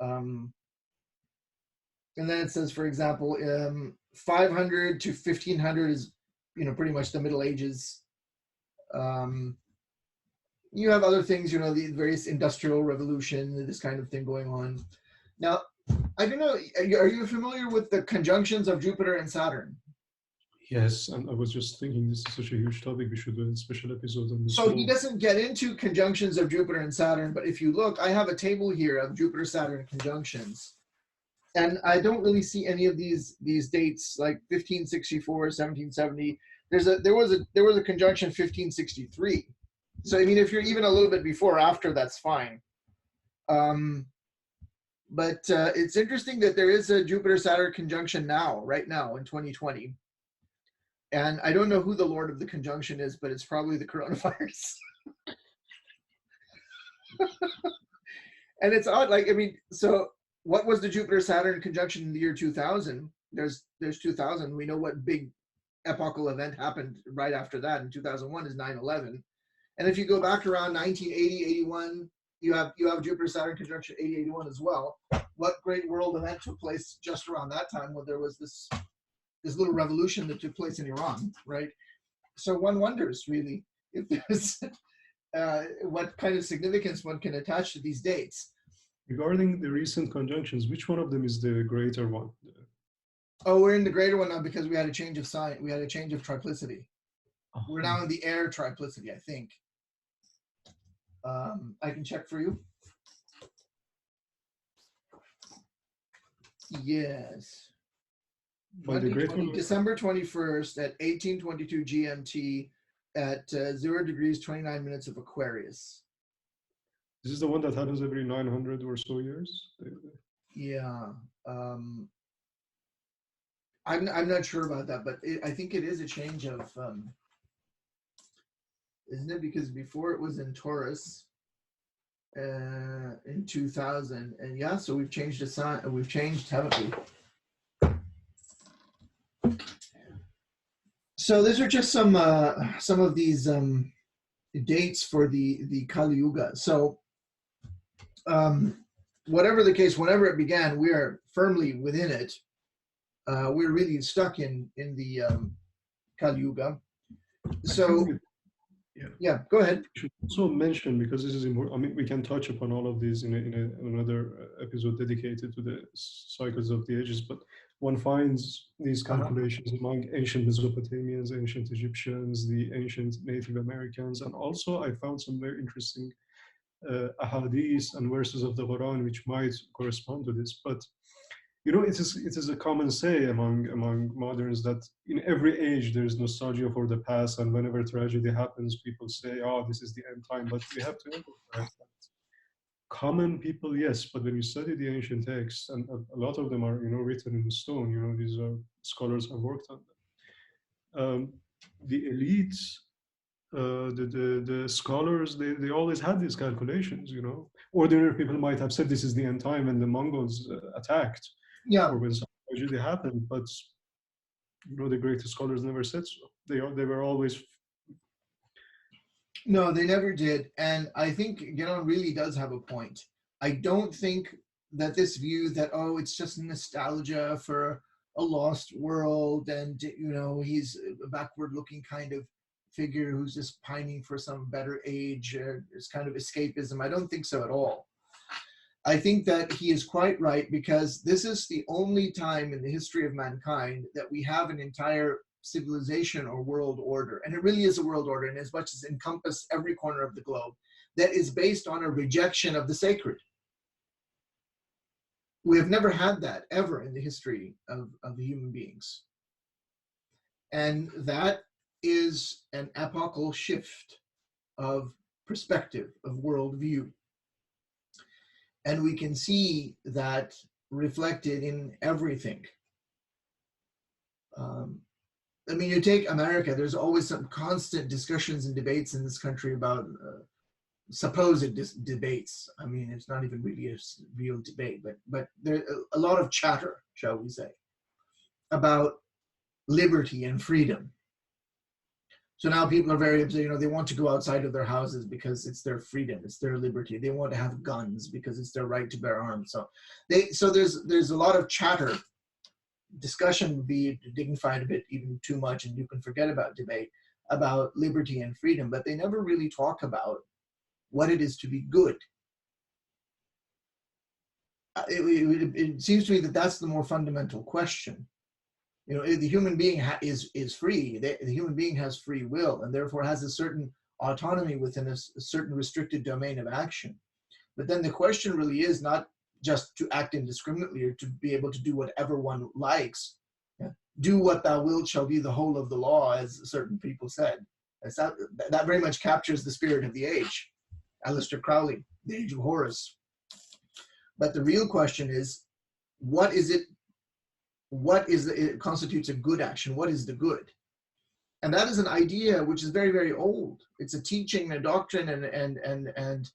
And then it says, for example, 500 to 1500 is, pretty much the Middle Ages. You have other things, the various industrial revolution, this kind of thing going on. Now, I don't know, are you familiar with the conjunctions of Jupiter and Saturn? Yes, and I was just thinking this is such a huge topic. We should do a special episode on this. So he doesn't get into conjunctions of Jupiter and Saturn, but if you look, I have a table here of Jupiter-Saturn conjunctions. And I don't really see any of these dates, like 1564, 1770. There was a conjunction 1563. So I mean, if you're even a little bit before or after, that's fine. But it's interesting that there is a Jupiter-Saturn conjunction right now in 2020. And I don't know who the Lord of the conjunction is, but it's probably the coronavirus. And it's odd, like, I mean, so what was the Jupiter-Saturn conjunction in the year 2000? There's 2000. We know what big epochal event happened right after that in 2001 is 9/11. And if you go back around 1980, 81, you have Jupiter-Saturn conjunction 80, 81 as well. What great world event took place just around that time when there was this little revolution that took place in Iran, right? So one wonders really if there's what kind of significance one can attach to these dates. Regarding the recent conjunctions, which one of them is the greater one? Oh, we're in the greater one now because we had a change of sign. We had a change of triplicity. We're now in the air triplicity, I think. I can check for you. Yes. By the greater one? December 21st at 1822 GMT at 0 degrees 29 minutes of Aquarius. This is the one that happens every 900 or so years? Yeah. I'm not sure about that, but I think it is a change of, isn't it? Because before it was in Taurus in 2000, and yeah, so we've changed the sign. We've changed, haven't we? So these are just some of these dates for the Kali Yuga. So whatever the case, whenever it began, we are firmly within it. We're really stuck in the Kali Yuga. So yeah, go ahead. I should also mention, because this is important, I mean, we can touch upon all of these in another episode dedicated to the cycles of the ages, but one finds these calculations among ancient Mesopotamians, ancient Egyptians, the ancient Native Americans, and also I found some very interesting ahadith and verses of the Quran which might correspond to this. But you know, it is a common say among moderns that in every age there is nostalgia for the past, and whenever tragedy happens, people say, "Oh, this is the end time." But we have to emphasize that common people, yes, but when you study the ancient texts, and a lot of them are, you know, written in stone. You know, these scholars have worked on them. The elites, the scholars, they always had these calculations. You know, ordinary people might have said this is the end time when the Mongols attacked. Yeah. Or when something tragedy happened, but you know, the greatest scholars never said so. They were always. No, they never did, and I think Guenon really does have a point. I don't think that this view that, oh, it's just nostalgia for a lost world, and you know, he's a backward-looking kind of figure who's just pining for some better age. It's kind of escapism. I don't think so at all. I think that he is quite right, because this is the only time in the history of mankind that we have an entire civilization or world order, and it really is a world order in as much as encompass every corner of the globe, that is based on a rejection of the sacred. We have never had that ever in the history of human beings. And that is an epochal shift of perspective, of worldview. And we can see that reflected in everything. I mean, you take America, there's always some constant discussions and debates in this country about supposed debates. I mean, it's not even really a real debate, but there's a lot of chatter, shall we say, about liberty and freedom. So now people are very upset, you know, they want to go outside of their houses because it's their freedom, it's their liberty. They want to have guns because it's their right to bear arms. So there's a lot of chatter. Discussion would be dignified a bit, even too much, and you can forget about debate about liberty and freedom, but they never really talk about what it is to be good. It seems to me that that's the more fundamental question. You know, the human being is free. The human being has free will, and therefore has a certain autonomy within a certain restricted domain of action. But then the question really is not just to act indiscriminately or to be able to do whatever one likes. Yeah. Do what thou wilt shall be the whole of the law, as certain people said. That very much captures the spirit of the age. Aleister Crowley, The Age of Horus. But the real question is, what is it? It constitutes a good action? What is the good? And that is an idea which is very, very old. It's a teaching, a doctrine, and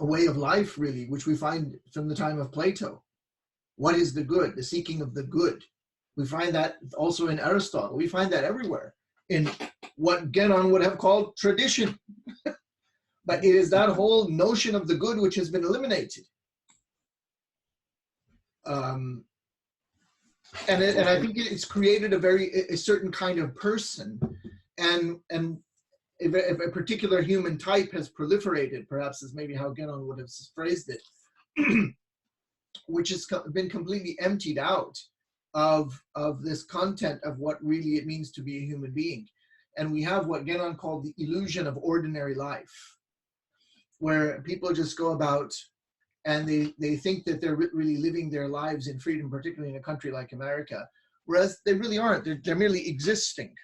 a way of life, really, which we find from the time of Plato. What is the good? The seeking of the good. We find that also in Aristotle. We find that everywhere in what Guénon would have called tradition. But it is that whole notion of the good which has been eliminated. And I think it's created a certain kind of person, and if a particular human type has proliferated, perhaps is maybe how Guénon would have phrased it, which has been completely emptied out of this content of what really it means to be a human being. And we have what Guénon called the illusion of ordinary life, where people just go about and they think that they're really living their lives in freedom, particularly in a country like America, whereas they really aren't. They're merely existing.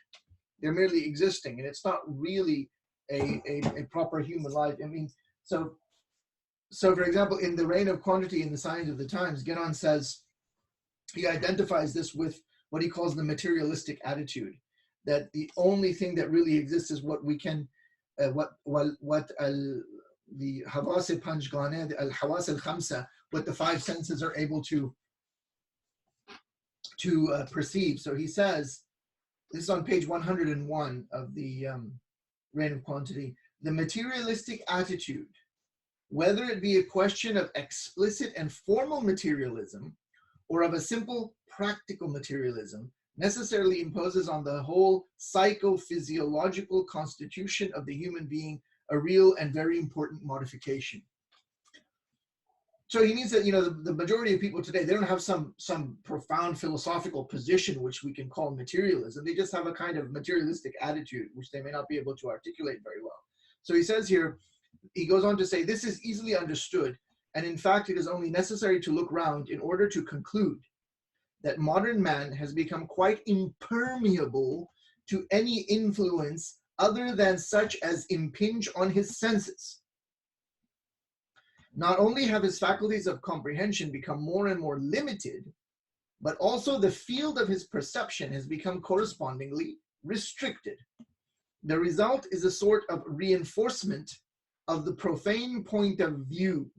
They're merely existing, and it's not really a proper human life. I mean, so for example, in The Reign of Quantity in the Signs of the Times, Guénon says, he identifies this with what he calls the materialistic attitude, that the only thing that really exists is what we can, the hawas al-panjgane, al-hawas al-khamsa, what the five senses are able to perceive. So he says, this is on page 101 of the Reign of Quantity, the materialistic attitude, whether it be a question of explicit and formal materialism or of a simple practical materialism, necessarily imposes on the whole psychophysiological constitution of the human being a real and very important modification. So he means that, the majority of people today, they don't have some profound philosophical position which we can call materialism. They just have a kind of materialistic attitude which they may not be able to articulate very well. So he says here, he goes on to say, this is easily understood, and in fact it is only necessary to look round in order to conclude that modern man has become quite impermeable to any influence other than such as impinge on his senses. Not only have his faculties of comprehension become more and more limited, but also the field of his perception has become correspondingly restricted. The result is a sort of reinforcement of the profane point of view.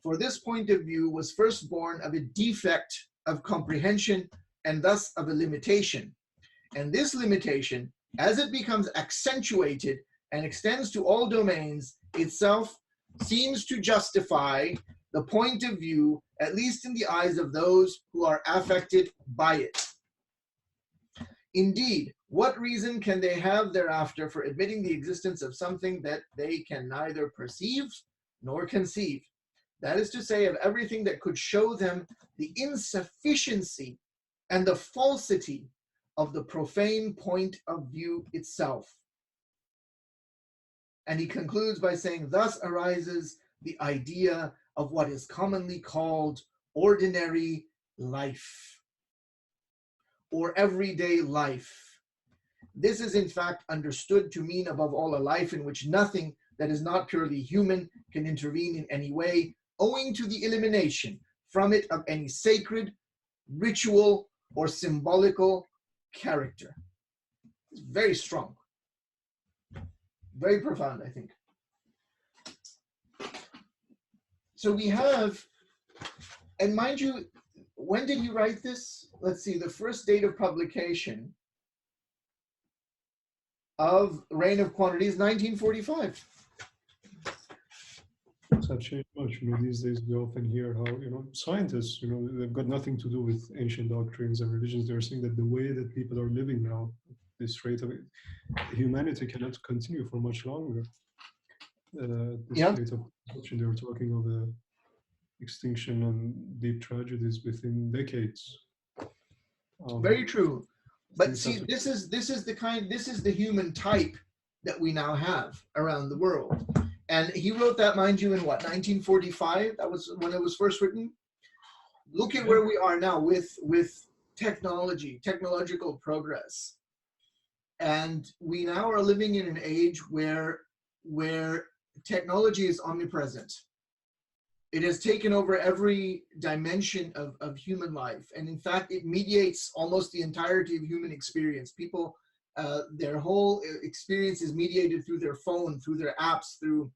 For this point of view was first born of a defect of comprehension and thus of a limitation. And this limitation, as it becomes accentuated and extends to all domains, itself seems to justify the point of view, at least in the eyes of those who are affected by it. Indeed, what reason can they have thereafter for admitting the existence of something that they can neither perceive nor conceive? That is to say, of everything that could show them the insufficiency and the falsity of the profane point of view itself. And he concludes by saying, thus arises the idea of what is commonly called ordinary life, or everyday life. This is in fact understood to mean above all a life in which nothing that is not purely human can intervene in any way, owing to the elimination from it of any sacred, ritual, or symbolical character. It's very strong. Very profound, I think. So we have, and mind you, when did he write this? Let's see, the first date of publication of Reign of Quantity is 1945. Things have changed much. These days we often hear how, scientists, they've got nothing to do with ancient doctrines and religions. They're saying that the way that people are living now, this rate of humanity cannot continue for much longer. This rate of consumption, they were talking of extinction and deep tragedies within decades. Very true. But see, this is the human type that we now have around the world. And he wrote that, mind you, in what, 1945? That was when it was first written. Look at where we are now with technology, technological progress. And we now are living in an age where technology is omnipresent. It has taken over every dimension of human life. And in fact, it mediates almost the entirety of human experience. People, their whole experience is mediated through their phone, through their apps, through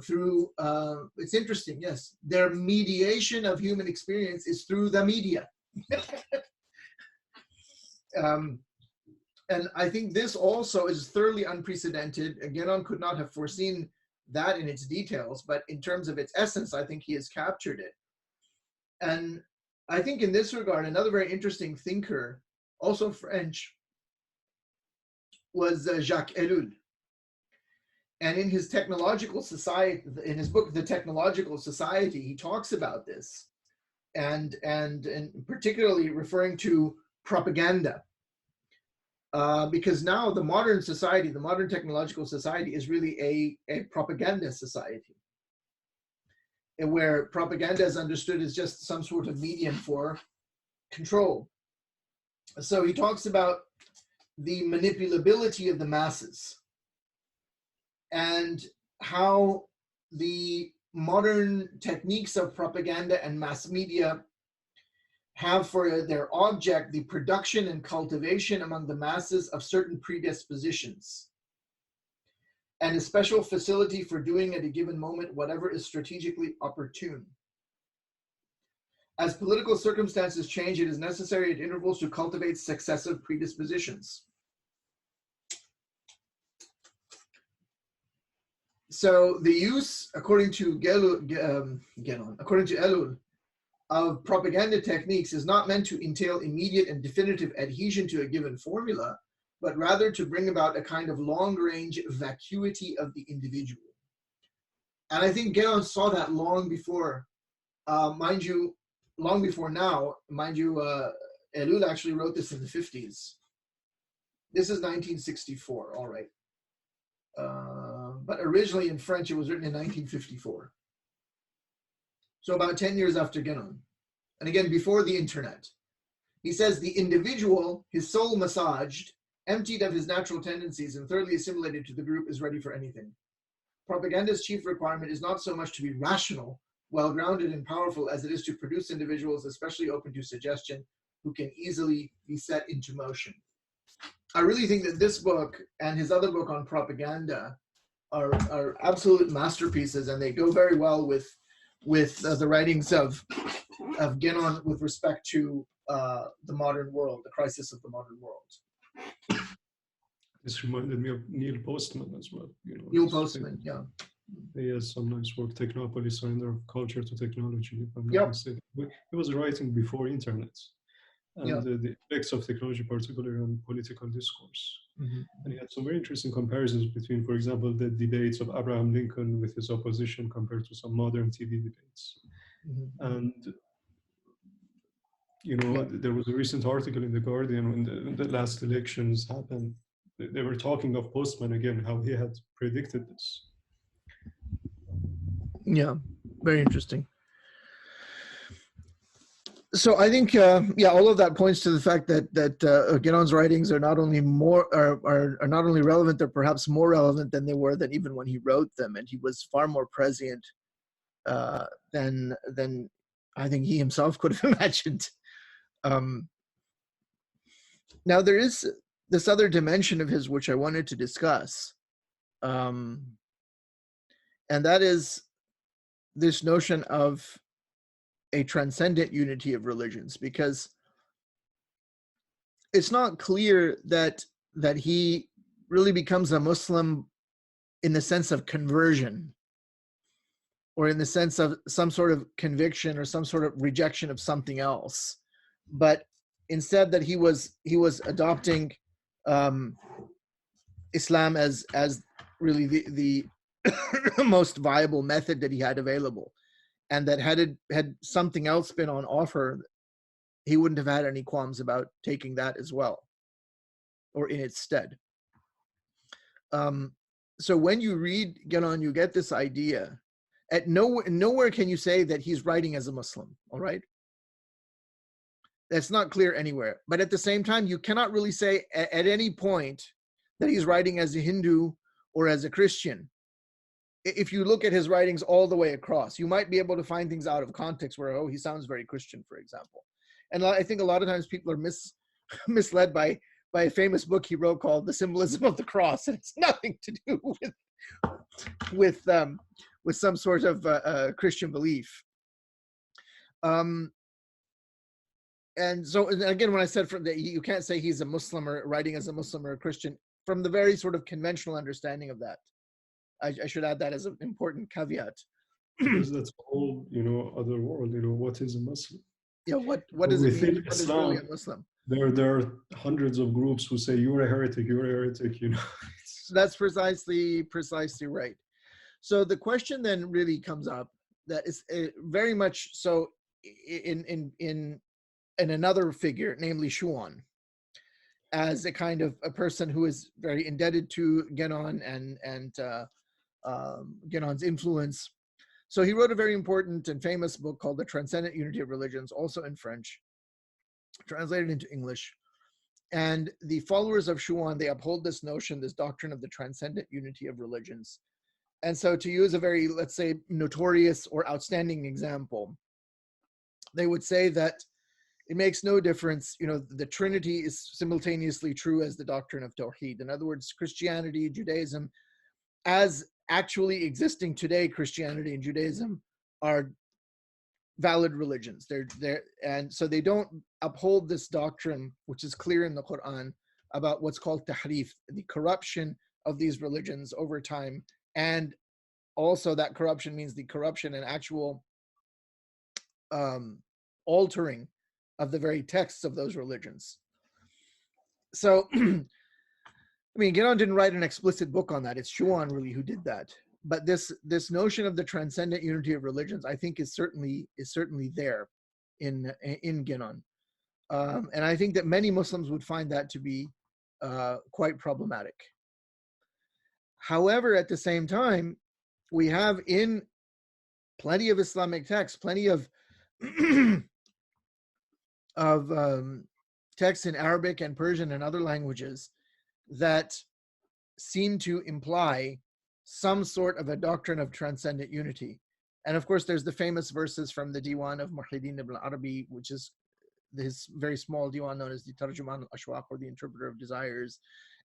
through, it's interesting, yes, their mediation of human experience is through the media. And I think this also is thoroughly unprecedented. Guénon could not have foreseen that in its details, but in terms of its essence, I think he has captured it. And I think in this regard, another very interesting thinker, also French, was Jacques Ellul. And in his technological society, in his book, The Technological Society, he talks about this, and particularly referring to propaganda. Because now the modern society, the modern technological society, is really a propaganda society, and where propaganda is understood as just some sort of medium for control. So he talks about the manipulability of the masses and how the modern techniques of propaganda and mass media have for their object the production and cultivation among the masses of certain predispositions, and a special facility for doing at a given moment whatever is strategically opportune. As political circumstances change, it is necessary at intervals to cultivate successive predispositions. So the use, according to Guénon, according to Ellul, of propaganda techniques is not meant to entail immediate and definitive adhesion to a given formula, but rather to bring about a kind of long-range vacuity of the individual. And I think Guénon saw that long before, mind you, long before now, mind you, Ellul actually wrote this in the 50s. This is 1964, all right. But originally in French, it was written in 1954. So about 10 years after Guénon. And again, before the internet. He says the individual, his soul massaged, emptied of his natural tendencies and thoroughly assimilated to the group, is ready for anything. Propaganda's chief requirement is not so much to be rational, well-grounded and powerful, as it is to produce individuals especially open to suggestion, who can easily be set into motion. I really think that this book and his other book on propaganda are absolute masterpieces, and they go very well with the writings of Guénon with respect to the modern world, the crisis of the modern world. This reminded me of Neil Postman as well. Neil Postman, yeah. He has some nice work, Technopoly, Surrender of Culture to Technology, if I'm not mistaken. He was writing before internet, and the effects of technology, particularly on political discourse. Mm-hmm. And he had some very interesting comparisons between, for example, the debates of Abraham Lincoln with his opposition compared to some modern TV debates. Mm-hmm. And there was a recent article in The Guardian when the last elections happened. They were talking of Postman again, how he had predicted this. Yeah, very interesting. So I think, all of that points to the fact that Guénon's writings are not only are not only relevant, they're perhaps more relevant than they were than even when he wrote them, and he was far more prescient than I think he himself could have imagined. Now there is this other dimension of his which I wanted to discuss, and that is this notion of a transcendent unity of religions, because it's not clear that he really becomes a Muslim in the sense of conversion, or in the sense of some sort of conviction or some sort of rejection of something else, but instead that he was adopting Islam as really the most viable method that he had available, and that had something else been on offer, he wouldn't have had any qualms about taking that as well, or in its stead. So when you read Guénon, you get this idea. At nowhere can you say that he's writing as a Muslim, all right? That's not clear anywhere. But at the same time, you cannot really say at any point that he's writing as a Hindu or as a Christian. If you look at his writings all the way across, you might be able to find things out of context where, he sounds very Christian, for example. And I think a lot of times people are misled by a famous book he wrote called The Symbolism of the Cross. And it's nothing to do with some sort of Christian belief. And so, and again, when I said you can't say he's a Muslim or writing as a Muslim or a Christian, from the very sort of conventional understanding of that. I should add that as an important caveat. Because that's a whole, other world. What is a Muslim? Yeah, what does it mean? What is really a Muslim? There are hundreds of groups who say you're a heretic, That's precisely right. So the question then really comes up that is very much so in another figure, namely Shuan, as a kind of a person who is very indebted to Guénon and Guénon's influence. So he wrote a very important and famous book called The Transcendent Unity of Religions, also in French, translated into English. And the followers of Shuan, they uphold this notion, this doctrine of the transcendent unity of religions. And so to use a very, let's say, notorious or outstanding example, they would say that it makes no difference, the Trinity is simultaneously true as the doctrine of Tawheed. In other words, Christianity, Judaism, as actually existing today, Christianity and Judaism are valid religions. And so they don't uphold this doctrine, which is clear in the Quran, about what's called tahrif, the corruption of these religions over time. And also that corruption means the corruption and actual altering of the very texts of those religions. So, Guénon didn't write an explicit book on that. It's Shuan really who did that. But this notion of the transcendent unity of religions, I think, is certainly there in Guénon, and I think that many Muslims would find that to be quite problematic. However, at the same time, we have in plenty of Islamic texts, plenty of texts in Arabic and Persian and other languages that seem to imply some sort of a doctrine of transcendent unity. And of course, there's the famous verses from the Diwan of Muhyiddin ibn Arabi, which is his very small Diwan known as the Tarjuman al-Ashwaq, or the Interpreter of Desires.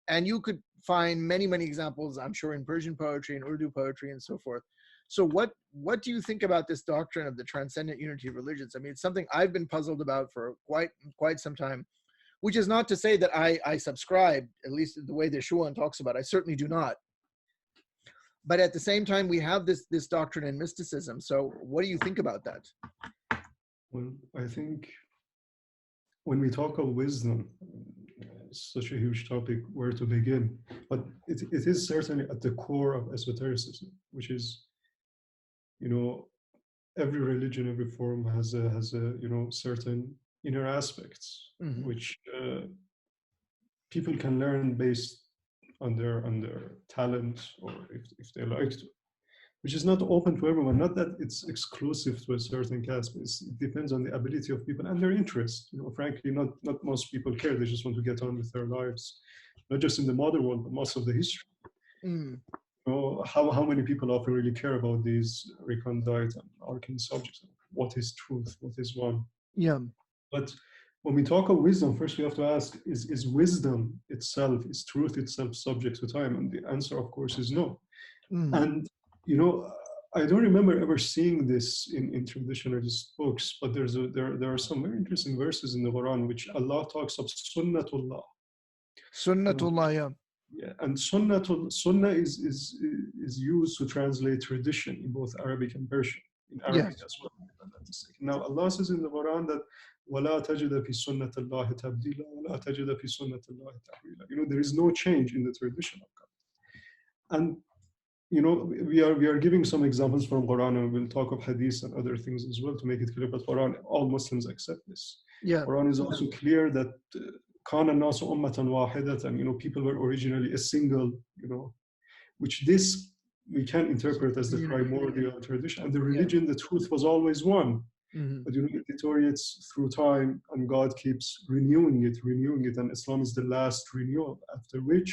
And you could find many, many examples, I'm sure, in Persian poetry and Urdu poetry and so forth. So what do you think about this doctrine of the transcendent unity of religions? It's something I've been puzzled about for quite some time, which is not to say that I subscribe, at least the way that Shuan talks about. I certainly do not. But at the same time, we have this doctrine in mysticism. So what do you think about that? Well, I think when we talk of wisdom, it's such a huge topic where to begin. But it is certainly at the core of esotericism, which is, every religion, every form has a certain inner aspects, mm-hmm. which people can learn based on their talent, or if they like to, which is not open to everyone. Not that it's exclusive to a certain caste, but it depends on the ability of people and their interest. Frankly, not most people care. They just want to get on with their lives, not just in the modern world, but most of the history. Mm. How many people often really care about these recondite and arcane subjects? What is truth? What is one? Yeah. But when we talk of wisdom, first we have to ask, is wisdom itself, is truth itself subject to time? And the answer, of course, is no. Mm. And, I don't remember ever seeing this in traditionalist books, but there are some very interesting verses in the Quran which Allah talks of sunnatullah. Sunnatullah, yeah. Yeah, and sunnah is used to translate tradition in both Arabic and Persian. In Arabic as well. Now Allah says in the Quran that وَلَا تَجِدَ فِي سُنَّةِ اللَّهِ تَبْدِيلًا وَلَا تَجِدَ فِي سُنَّةِ اللَّهِ تَحْوِيلًا. There is no change in the tradition of God. And we are giving some examples from Quran, and we'll talk of hadith and other things as well to make it clear. But Quran, all Muslims accept this. Yeah. Quran is also clear that كَانَ النَّاسُ أُمَّةً وَاحِدَةً. People were originally a single, which this we can interpret as the primordial tradition. And the religion, the truth was always one. Mm-hmm. But it deteriorates through time, and God keeps renewing it, and Islam is the last renewal, after which,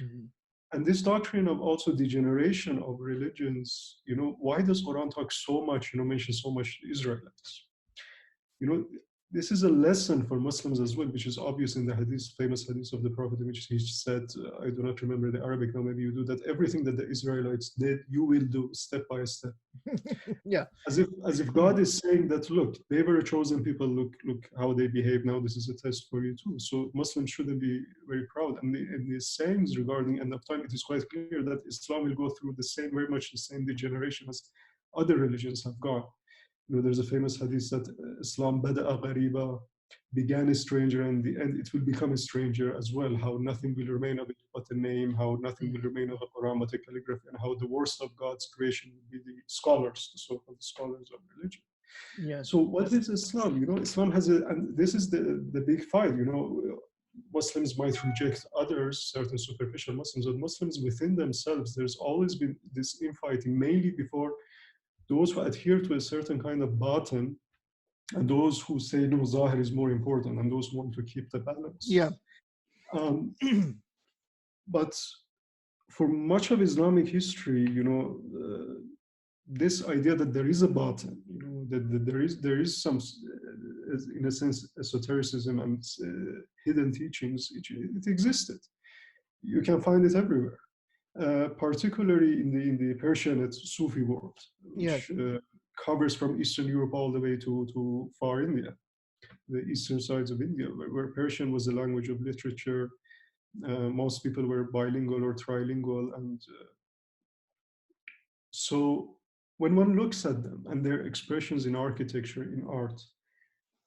mm-hmm. and this doctrine of also degeneration of religions, why does Quran talk so much, mention so much Israelites? this is a lesson for Muslims as well, which is obvious in the hadith, famous hadith of the Prophet, in which he said, I do not remember the Arabic now, maybe you do, that everything that the Israelites did, you will do step by step. Yeah. As if God is saying that, look, they were a chosen people, look how they behave now, this is a test for you too. So Muslims shouldn't be very proud. And the sayings regarding end of time, it is quite clear that Islam will go through the same, very much the same degeneration as other religions have gone. You know, there's a famous hadith that Islam bada'a ghariba, began a stranger, and in the end it will become a stranger as well. How nothing will remain of it but a name, how nothing will remain of the Quran but a calligraphy, and how the worst of God's creation will be the scholars, the so-called scholars of religion. Yeah. So what is Islam? You know, Islam has and this is the big fight. You know, Muslims might reject others, certain superficial Muslims, but Muslims within themselves, there's always been this infighting, mainly before those who adhere to a certain kind of batin, and those who say no, zahir is more important, and those who want to keep the balance. Yeah. But for much of Islamic history, you know, this idea that there is a batin, you know, that there is some, in a sense, esotericism and hidden teachings, it existed. You can find it everywhere. Particularly in the Persian, it's Sufi world, which covers from Eastern Europe all the way to far India, the eastern sides of India, where Persian was the language of literature. Most people were bilingual or trilingual, and so when one looks at them and their expressions in architecture, in art,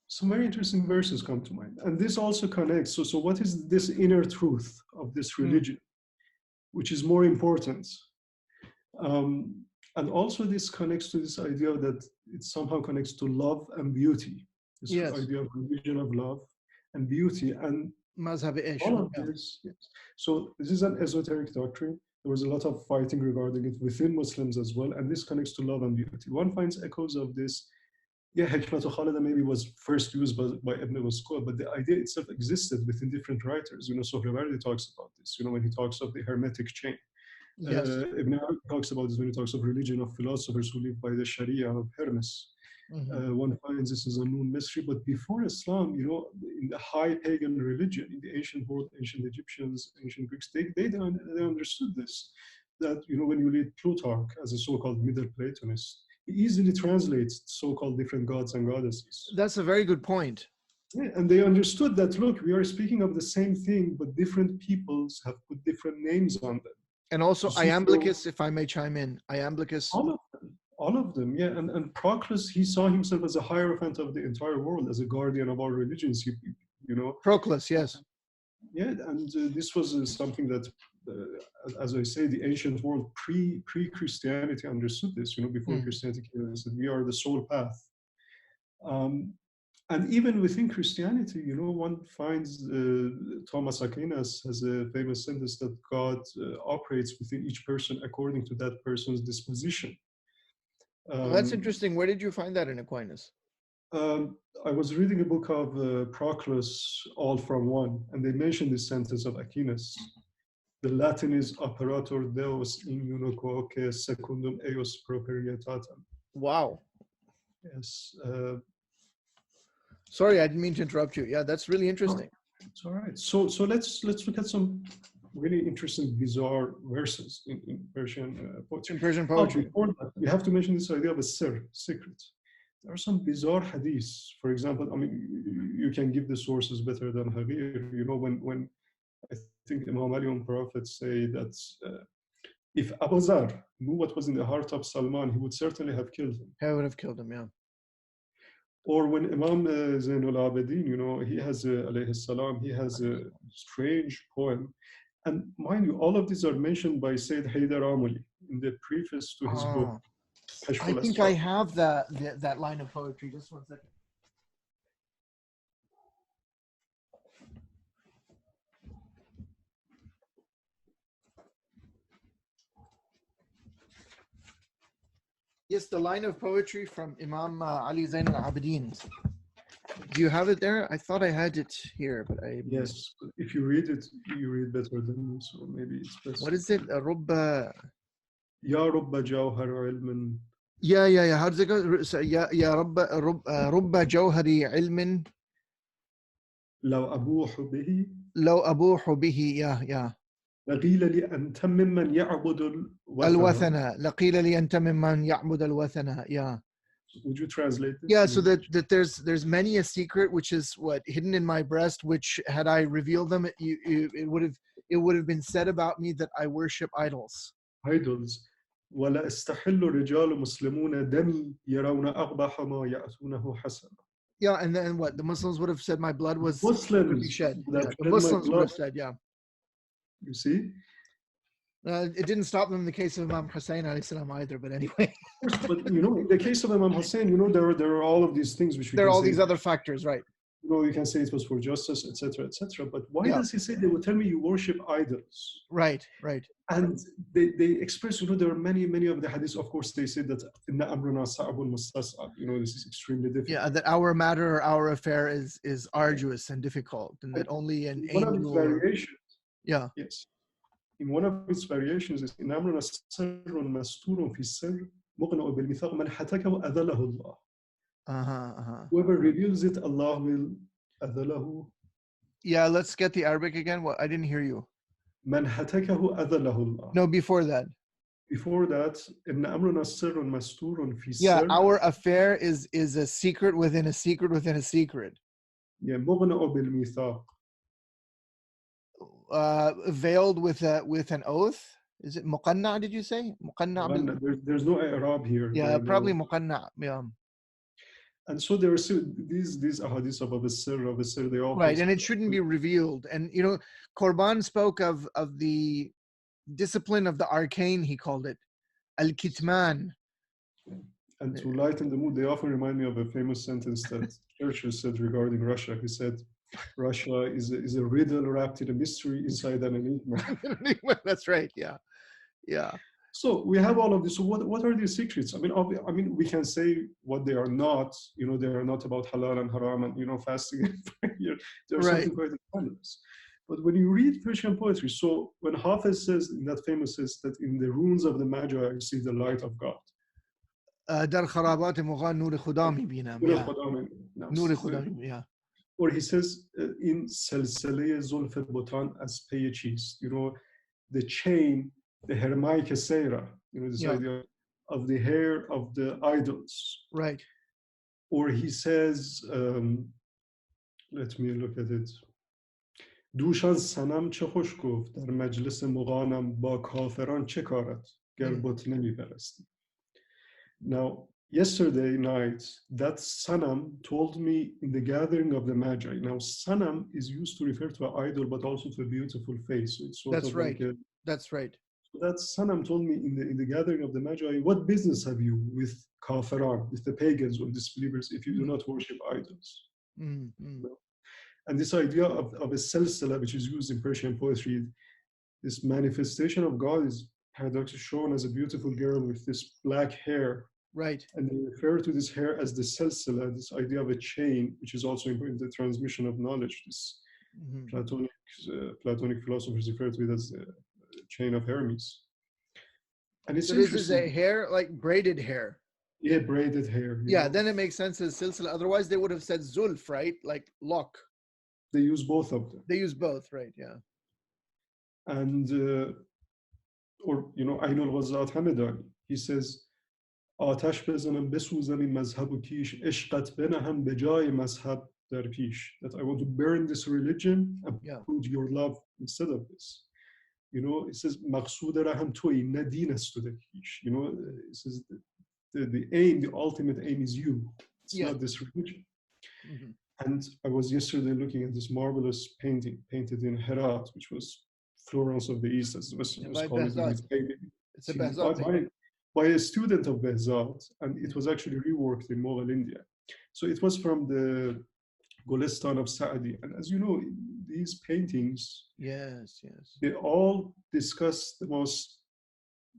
some very interesting verses come to mind. And this also connects. So what is this inner truth of this religion, which is more important? And also this connects to this idea that it somehow connects to love and beauty. This idea of religion of love and beauty. And all of this. Yes. So this is an esoteric doctrine. There was a lot of fighting regarding it within Muslims as well. And this connects to love and beauty. One finds echoes of this. Yeah, Hikmat al-Khalida maybe was first used by Ibn Mas'ud, but the idea itself existed within different writers. You know, Sohrawardi talks about this, you know, when he talks of the hermetic chain. Yes. Ibn Arabi talks about this when he talks of religion of philosophers who live by the Sharia of Hermes. One finds this as a known mystery, but before Islam, you know, in the high pagan religion, in the ancient world, ancient Egyptians, ancient Greeks, they understood this, that, you know, when you read Plutarch as a so-called Middle Platonist, he easily translates so-called different gods and goddesses. That's a very good point. Yeah, and they understood that, look, we are speaking of the same thing, but different peoples have put different names on them. And also Iamblichus, if I may chime in, Iamblichus. All of them, yeah. And Proclus, he saw himself as a hierophant of the entire world, as a guardian of all religions, you know. Proclus, yes. Yeah, and this was something that, as I say, the ancient world pre-Christianity understood this, you know, before Christianity came and said, we are the sole path. And even within Christianity, you know, one finds Thomas Aquinas has a famous sentence that God operates within each person according to that person's disposition. Well, that's interesting. Where did you find that in Aquinas? I was reading a book of Proclus, All from One, and they mentioned this sentence of Aquinas. The Latin is operator Deus in uno quoque secundum eos properietatem. Wow. Yes. Sorry, I didn't mean to interrupt you. Yeah, that's really interesting. It's all right. So let's look at some really interesting, bizarre verses in Persian poetry. In Persian poetry. Before that, we have to mention this idea of a secret. There are some bizarre hadiths. For example, I mean, you can give the sources better than Harir. You know, when I think Imam Ali and Prophet say that if Abu Zar knew what was in the heart of Salman, he would certainly have killed him. He would have killed him, yeah. Or when Imam Zainul Abidin, you know, he has alayhi salam, he has a strange poem. And mind you, all of these are mentioned by Sayyid Haydar Amuli in the preface to his book. I think I have that line of poetry. Just one second. Yes, the line of poetry from Imam Ali Zain al-Abidin. Do you have it there? I thought I had it here, but I... Yes, if you read it, you read better than me, so maybe it's best. What is it? Rubba... Ya Rubba Jawhar ilmin Yeah. How does it go? So, يا رب جوهري علم لو أبوح به لو أبوح به. Yeah. لقيل لي أنت ممن يعبد الوثن. الوثن لقيل لي أنت ممن يعبد الوثن. Yeah. Would you translate this? Yeah, so that there's many a secret which is what hidden in my breast, which had I revealed them, it would have been said about me that I worship idols. Idols. ولا استحل رجال مسلمون دمي يرون أقبح ما يأتونه حسنا. Yeah, and then what the Muslims would have said my blood would be Muslims shed. would have Yeah, the shed my Muslims would blood. have said, yeah. You see? It didn't stop them in the case of Imam Hussein alayhi salam either, but anyway. Of course, but in the case of Imam Hussein, there are all of these things which we there are can all say, these other factors, right? You can say it was for justice, etc., etc. But why Yeah. does he say they will tell me you worship idols? Right. And they express, there are many of the hadiths. Of course, they say that inna amruna sa'abun mustas'ab. This is extremely difficult. Yeah, that our matter, our affair is arduous and difficult, and that only an angel. One of its variations. Yeah. Yes. In one of its variations is in amruna sirrun masturun fi sirr muqna'u bil mithaq man hatakahu adhalahu Allah. Whoever reveals it, Allah will adhalahu. Yeah, let's get the Arabic again. Well, I didn't hear you. Man hatakahu adhalahu Allah. No, before that. Before that, inna amruna sirrun masturun fi sirr. Yeah, our affair is a secret within a secret within a secret. Yeah, muqna'u bil mithaq. Veiled with an oath. Is it muqanna? Did you say muqanna? There's no i'rab here. Yeah, probably muqanna. Yeah. And so there are these ahadiths of Abu Sir, they all right, and it shouldn't be revealed. And Korban spoke of the discipline of the arcane. He called it al-kitman. And to lighten the mood, they often remind me of a famous sentence that Churchill said regarding Russia. He said, Russia is a riddle wrapped in a mystery inside an enigma. That's right. Yeah. So we have all of this. So what are these secrets? I mean, we can say what they are not. They are not about halal and haram and fasting and prayer. There's something quite harmless. But when you read Persian poetry, so when Hafiz says in that famous says that in the ruins of the Magi I see the light of God. در خرابات مغان نور خدا میبینم. نور خدا. Yeah. Or he says in سلسله زلف بتان از پی چیست. The chain, the hermai kesera, this idea of the hair of the idols. Right. Or he says, let me look at it. دوشان سنم چه خوش گفت در مجلس مغانم با کافران چه کارد گر بت نمی پرستی. Now, yesterday night, that Sanam told me in the gathering of the Magi. Now, Sanam is used to refer to an idol, but also to a beautiful face. So it's sort That's of right. like That's right. So that Sanam told me in the gathering of the Magi, what business have you with kafiran, with the pagans or disbelievers, if you do not worship idols? Mm-hmm. And this idea of a silsila, which is used in Persian poetry, this manifestation of God is paradoxically shown as a beautiful girl with this black hair. Right. And they refer to this hair as the silsila, this idea of a chain, which is also in the transmission of knowledge. This Platonic philosophers refer to it as the chain of Hermes. And it's so this is a hair, like braided hair. Yeah, braided hair. Yeah, then it makes sense as silsila. Otherwise, they would have said zulf, right? Like lock. They use both of them. They use both, right? Yeah. And, Ainul Ghazat Hamidani, he says, آتش بزنم بسوزم این مذهب و کیش عشقت بنهم به جای مذهب در پیش. That I want to burn this religion and put your love instead of this. It says مقصود رهم تویی نه دین است تو در کیش. It says the aim, the ultimate aim is you. It's not this religion. Mm-hmm. And I was yesterday looking at this marvelous painting painted in Herat, which was Florence of the East, as the Westerners call it. It's a Behzad by a student of Behzad, and it was actually reworked in Mughal India. So it was from the Golestan of Saadi. And as you know, these paintings, they all discuss the most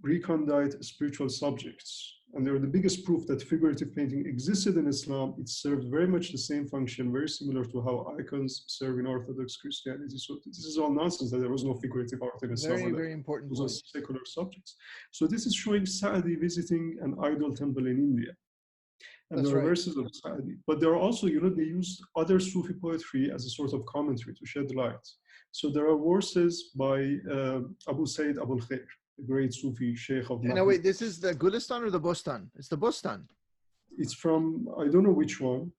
recondite spiritual subjects. and they're the biggest proof that figurative painting existed in Islam. It served very much the same function, very similar to how icons serve in Orthodox Christianity. So this is all nonsense that there was no figurative art in Islam. Very, very important those point. are secular subjects. So this is showing Sa'di visiting an idol temple in India. And That's there are right. verses of Sa'di. But there are also, they use other Sufi poetry as a sort of commentary to shed light. So there are verses by Abu Sayyid Abul Khair, the great Sufi Sheikh of Now wait, this is the Gulistan or the Bostan? It's the Bostan. It's from, I don't know which one,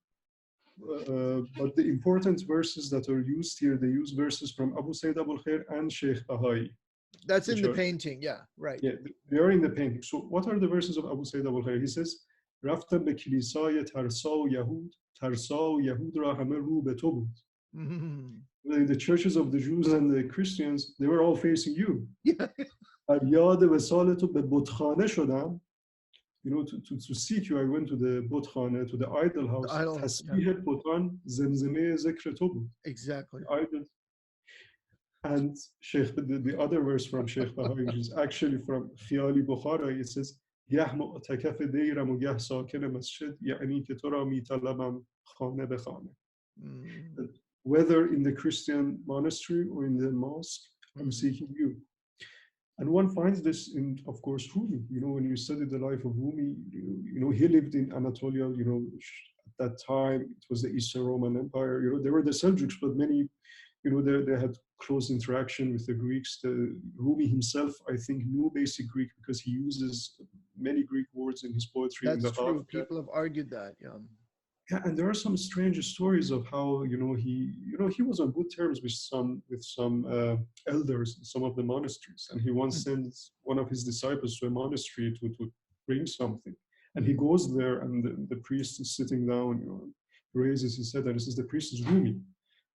but the important verses that are used here, they use verses from Abu Sayyid Abul Khair and Sheikh Bahai. That's in the painting, yeah, right. Yeah, they are in the painting. So what are the verses of Abu Sayyid Abul Khair? He says, رفتم به کلیسای ترسا و یهود ترسا و یهود را همه رو به تو بود. The churches of the Jews and the Christians, they were all facing you. در یاد وصال تو به بتخانه شدم. To seek you, I went to the بتخانه, to the idol house. تسبیح بتان زمزمه ذکر تو بود. Exactly. Idols. And Sheikh, the other verse from Sheikh Bahai, which is actually from Khiyali Bukhara, it says, گه معتکف دیرم و گه ساکن مسجد یعنی که تو را میطلبم خانه به خانه. Whether in the Christian monastery or in the mosque, I'm seeking you. And one finds this in, of course, Rumi. When you study the life of Rumi, he lived in Anatolia, at that time, it was the Eastern Roman Empire. There were the Seljuks, but many, they had close interaction with the Greeks. Rumi himself, I think, knew basic Greek because he uses many Greek words in his poetry. That's true. People have argued that, yeah. Yeah, and there are some strange stories of how he was on good terms with some elders in some of the monasteries, and he once sends one of his disciples to a monastery to bring something, and he goes there, and the priest is sitting down, raises his head, and he says, the priest is Rumi,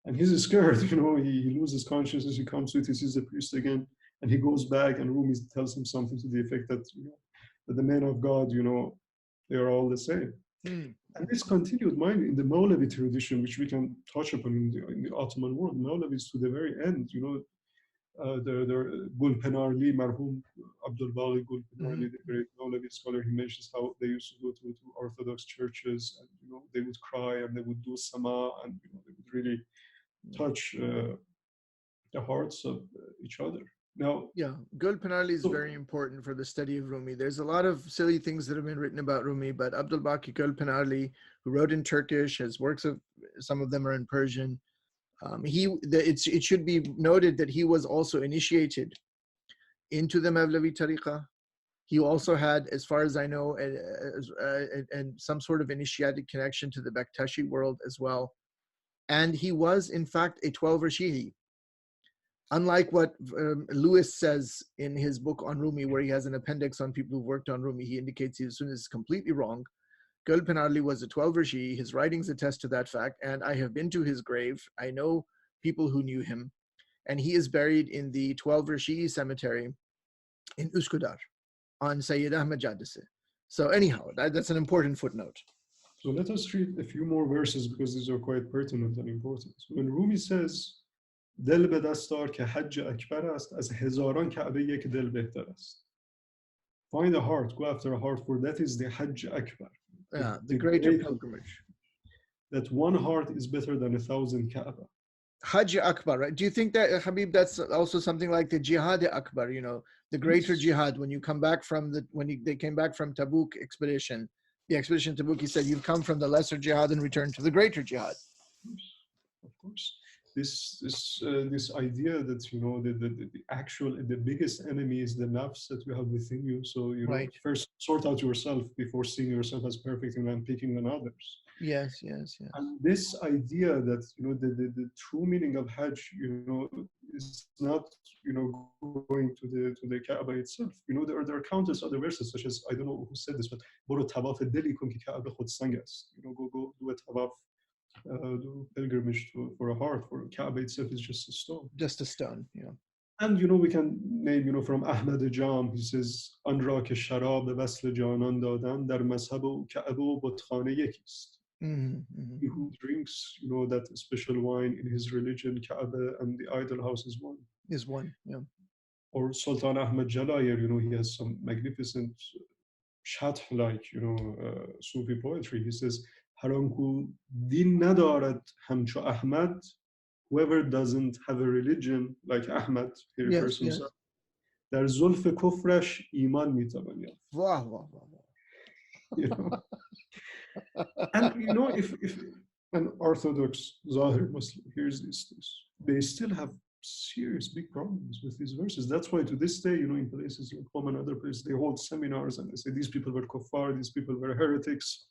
and he's scared, he loses consciousness, he comes to it, he sees the priest again, and he goes back, and Rumi tells him something to the effect that that the men of God, they are all the same. And this continued, mind, in the Mawlavi tradition, which we can touch upon in the Ottoman world. Mawlavis to the very end, the Gul Penarli, Marhum Abdul Bali Gul Penarli, the great Mawlavi scholar, he mentions how they used to go to Orthodox churches, and they would cry and they would do sama, and they would really touch the hearts of each other. Now, yeah, Gul Penarli is very important for the study of Rumi. There's a lot of silly things that have been written about Rumi, but Abdul Baqi Gul Penarli, who wrote in Turkish, his works some of them are in Persian. It should be noted that he was also initiated into the Mevlevi Tariqa. He also had, as far as I know, and some sort of initiatic connection to the Bektashi world as well. And he was, in fact, a 12er Shi'i. Unlike what Lewis says in his book on Rumi, where he has an appendix on people who've worked on Rumi, he indicates as soon as it's completely wrong. Gul Penarli was a 12er Shi'i. His writings attest to that fact, and I have been to his grave. I know people who knew him, and he is buried in the 12er Shi'i cemetery in Üsküdar on Sayyid Ahmad Jaddase. So anyhow, that's an important footnote. So let us read a few more verses because these are quite pertinent and important. So when Rumi says, دل به دست دار که حج اکبر است از هزاران کعبه یک دل بهتر است. Find a heart, go after a heart, for that is the Hajj Akbar. Yeah, the greater pilgrimage. That one heart is better than 1,000 Kaaba. Hajj Akbar, right? Do you think that, Habib, that's also something like the Jihad Akbar, the greater jihad, when you come back from they came back from Tabuk expedition, the expedition Tabuk, he said, you've come from the lesser jihad and returned to the greater jihad. Of course. This idea that the biggest enemy is the nafs that you have within you. So first sort out yourself before seeing yourself as perfect and then picking on others. Yes. And this idea that the true meaning of Hajj, is not going to the Kaaba itself. There are countless other verses, such as, I don't know who said this, but برو طواف دلی کن که کعبه خود سنگ است. Go do a tawaf. Do pilgrimage for a heart, for Kaaba itself is just a stone. Just a stone, yeah. And we can name, from Ahmad Jam, he says, آن را که شراب وصل جانان دادن در مذهب و کعبه و بتخانه یکیست. He who drinks, that special wine in his religion, Kaaba and the idol house is one. Is one, yeah. Or Sultan Ahmad Jalayir, he has some magnificent Shath like, Sufi poetry. He says, Haranku din nadarad hamcho Ahmad, whoever doesn't have a religion like Ahmad, he refers to himself, در زلف کفرش ایمان میتوان یافت. Wow, wow, wow, wow. And if an Orthodox Zahir Muslim hears these things, they still have serious big problems with these verses. That's why to this day, in places like home and other places, they hold seminars and they say these people were kuffar, these people were heretics.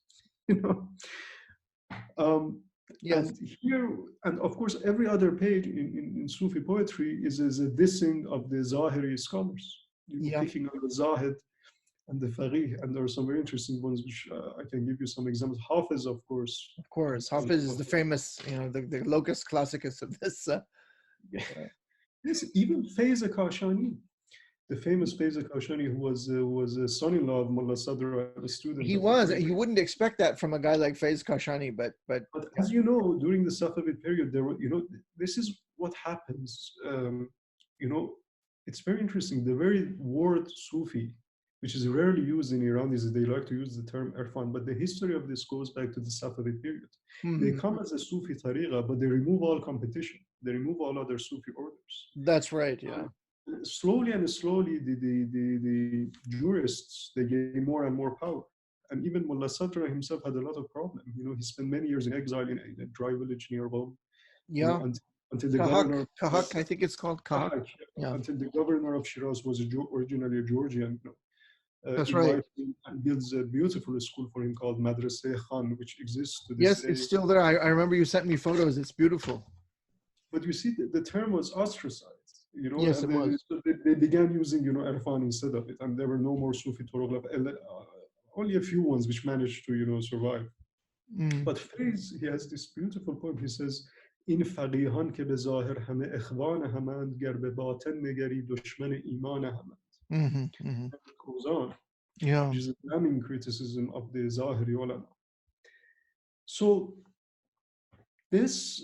Yes. And here, and of course, every other page in Sufi poetry is a dissing of the Zahiri scholars, picking on the Zahid and the Faqih, and there are some very interesting ones which I can give you some examples. Hafiz, of course. Of course, Hafiz is the famous, the locus classicus of this. Yes, even Faiz Kashani, the famous Faiz Kashani, who was a son-in-law of Mullah Sadr, a student. He was. You wouldn't expect that from a guy like Faiz Kashani, but as you know, during the Safavid period, there were, this is what happens. It's very interesting. The very word Sufi, which is rarely used in Iran, is they like to use the term Irfan, but the history of this goes back to the Safavid period. Mm-hmm. They come as a Sufi tariqa, but they remove all competition. They remove all other Sufi orders. That's right, yeah. Slowly and slowly, the jurists, they gain more and more power. And even Mullah Sadr himself had a lot of problems. He spent many years in exile in a dry village near Rome. Yeah. Until the governor... Kahak, I think it's called Kahak. Yeah. Until the governor of Shiraz was originally a Georgian. That's right. And builds a beautiful school for him called Madrasa Khan, which exists to this day. Yes, it's still there. I remember you sent me photos. It's beautiful. But you see, the term was ostracized. Yes, it was. They began using, Irfan instead of it, and there were no more Sufi Turuq. Only a few ones which managed to, survive. Mm. But Faiz, he has this beautiful poem. He says, "In faqihan ke be zahir hame ikhwan hamand, ger be batin negari dushman iman hamand." It goes on. Yeah. Which is a damning criticism of the Zahiri ulama. So this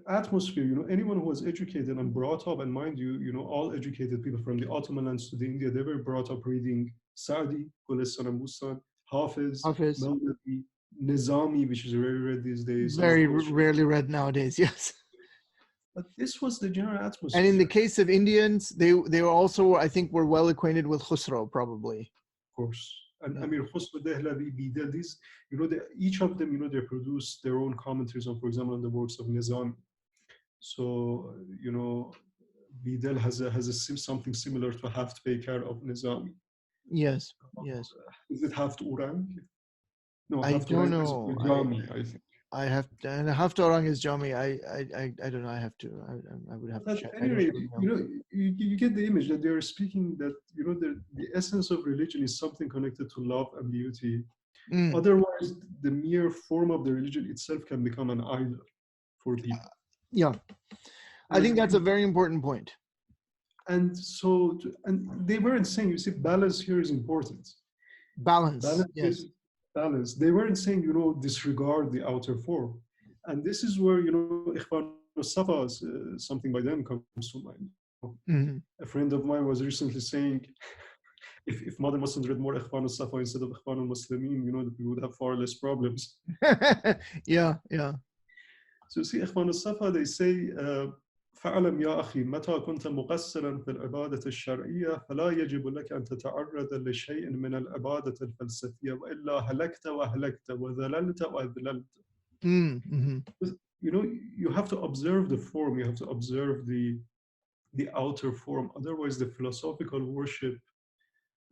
atmosphere, anyone who was educated and brought up, and mind you, all educated people from the Ottoman lands to the India, they were brought up reading Sa'di, Gulistan and Bustan, Hafiz, Mawlidi, Nizami, which is very read these days. Very rarely read nowadays, yes. But this was the general atmosphere. And in the case of Indians, they were also, I think, were well acquainted with Khusro, probably. Of course. And Amir Khusro, Dehlavi, Bidal, these, each of them, they produce their own commentaries on, for example, on the works of Nizami. So, Bidal has something similar to Haft Peykar of Nizami. Yes, yes. Is it Haft Urang? No, I don't know. Jami, I think. I have to, and Haft Orang is Jami. I don't know. I have to. I would have to check. Anyway, you get the image that they are speaking that the essence of religion is something connected to love and beauty. Mm. Otherwise, the mere form of the religion itself can become an idol for people. Yeah, I think that's a very important point. And so, and they weren't saying. You see, balance here is important. Balance yes. Balance. They weren't saying, disregard the outer form. And this is where, Ikhwan al-Safa, something by them comes to mind. Mm-hmm. A friend of mine was recently saying, if modern Muslims read more Ikhwan al-Safa instead of Ikhwan al-Muslimin, we would have far less problems. Yeah. So see, Ikhwan al-Safa, they say, فاعلم يا أخي متى كنت مقصرا في العبادة الشرعية فلا يجب لك أن تتعرض لشيء من العبادة الفلسفية وإلا هلكت وهلكت وذللت وأذللت. You have to observe the form, you have to observe the outer form. Otherwise, the philosophical worship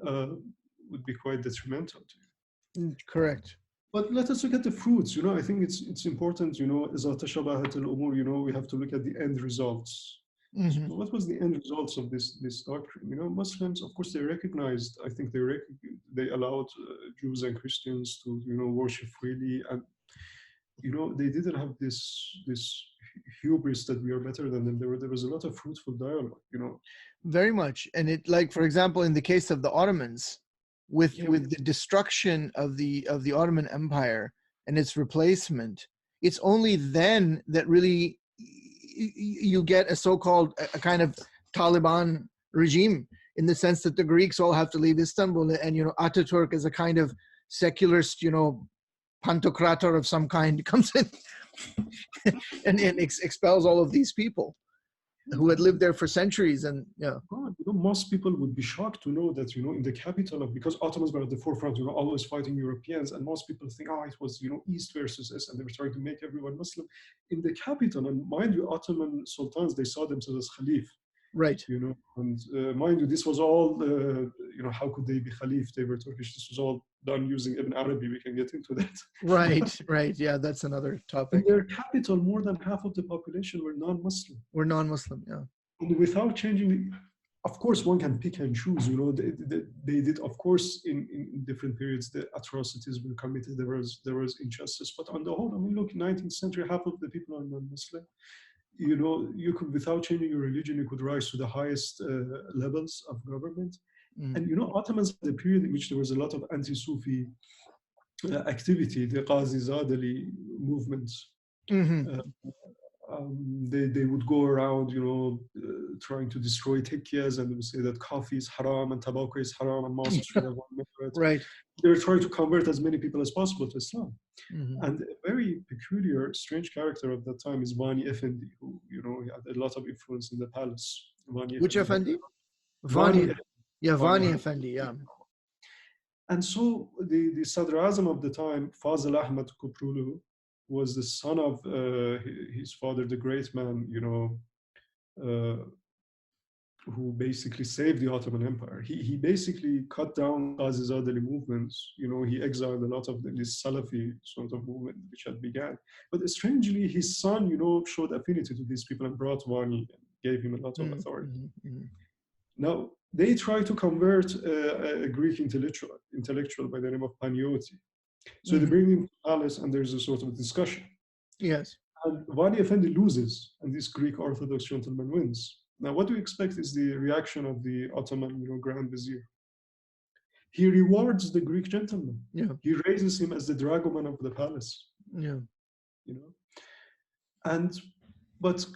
would be quite detrimental to you. Correct. But let us look at the fruits. I think it's important. إذا تشابهت الأمور. We have to look at the end results. Mm-hmm. So what was the end results of this doctrine? Muslims, of course, they recognized. I think they allowed Jews and Christians to worship freely, and they didn't have this hubris that we are better than them. There was a lot of fruitful dialogue. Very much, and it, like, for example, in the case of the Ottomans. With the destruction of the Ottoman Empire and its replacement, it's only then that really you get a so-called a kind of Taliban regime in the sense that the Greeks all have to leave Istanbul, and Ataturk is a kind of secularist, pantocrator of some kind, comes in and expels all of these people who had lived there for centuries. And God, most people would be shocked to know that, in the capital of, because Ottomans were at the forefront, always fighting Europeans, and most people think, it was, East versus East, and they were trying to make everyone Muslim. In the capital, and mind you, Ottoman sultans, they saw themselves as Khalif. Right. And mind you, this was all, how could they be Khalif? They were Turkish. This was all done using Ibn Arabi. We can get into that. Right. Yeah, that's another topic. In their capital, more than half of the population were non-Muslim. Yeah. And without changing, of course, one can pick and choose. They did, of course, in different periods, the atrocities were committed. There was injustice. But on the whole, look, 19th century, half of the people are non-Muslim. You could, without changing your religion, you could rise to the highest levels of government. And Ottomans had a period in which there was a lot of anti-Sufi activity, the Qazi Zadali movement. They would go around, trying to destroy tikyas, and they would say that coffee is haram and tobacco is haram and mosques should have 1 minute. Right. They were trying to convert as many people as possible to Islam. And a very peculiar, strange character of that time is Vani Effendi, who, he had a lot of influence in the palace. Which Effendi? Vani. Yeah, Vani Effendi, yeah. And so the Sadr Azam of the time, Fazl Ahmad Kuprulu, was the son of his father, the great man, who basically saved the Ottoman Empire. He basically cut down Qazi Zadali movements. He exiled a lot of this Salafi sort of movement which had began. But strangely, his son, showed affinity to these people and brought Vani and gave him a lot of authority. Now, they tried to convert a Greek intellectual by the name of Panioti. So they bring him to the palace, and there's a sort of discussion. Yes. And Vani Effendi loses, and this Greek Orthodox gentleman wins. Now, what do you expect is the reaction of the Ottoman, Grand Vizier? He rewards the Greek gentleman. Yeah. He raises him as the dragoman of the palace. Yeah. But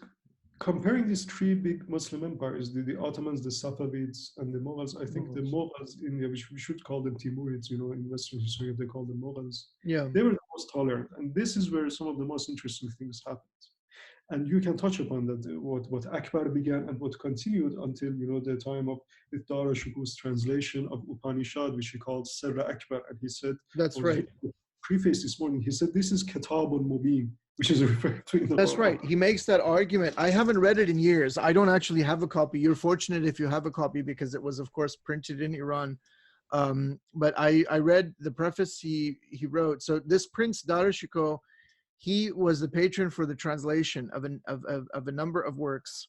comparing these three big Muslim empires, the Ottomans, the Safavids, and the Mughals, I think the Mughals, which we should call them Timurids, in Western history, they call them Mughals. Yeah. They were the most tolerant. And this is where some of the most interesting things happened. And you can touch upon that, what Akbar began and what continued until, the time of Dara Shuku's translation of Upanishad, which he called Sirra Akbar. And he said, that's right. Preface this morning, he said, this is Kitabun Mubin, which is referred to in the That's Quran. right. He makes that argument. I haven't read it in years. I don't actually have a copy. You're fortunate if you have a copy, because it was, of course, printed in Iran. But I read the preface he wrote. So this Prince Darashikoh, he was the patron for the translation of a number of works,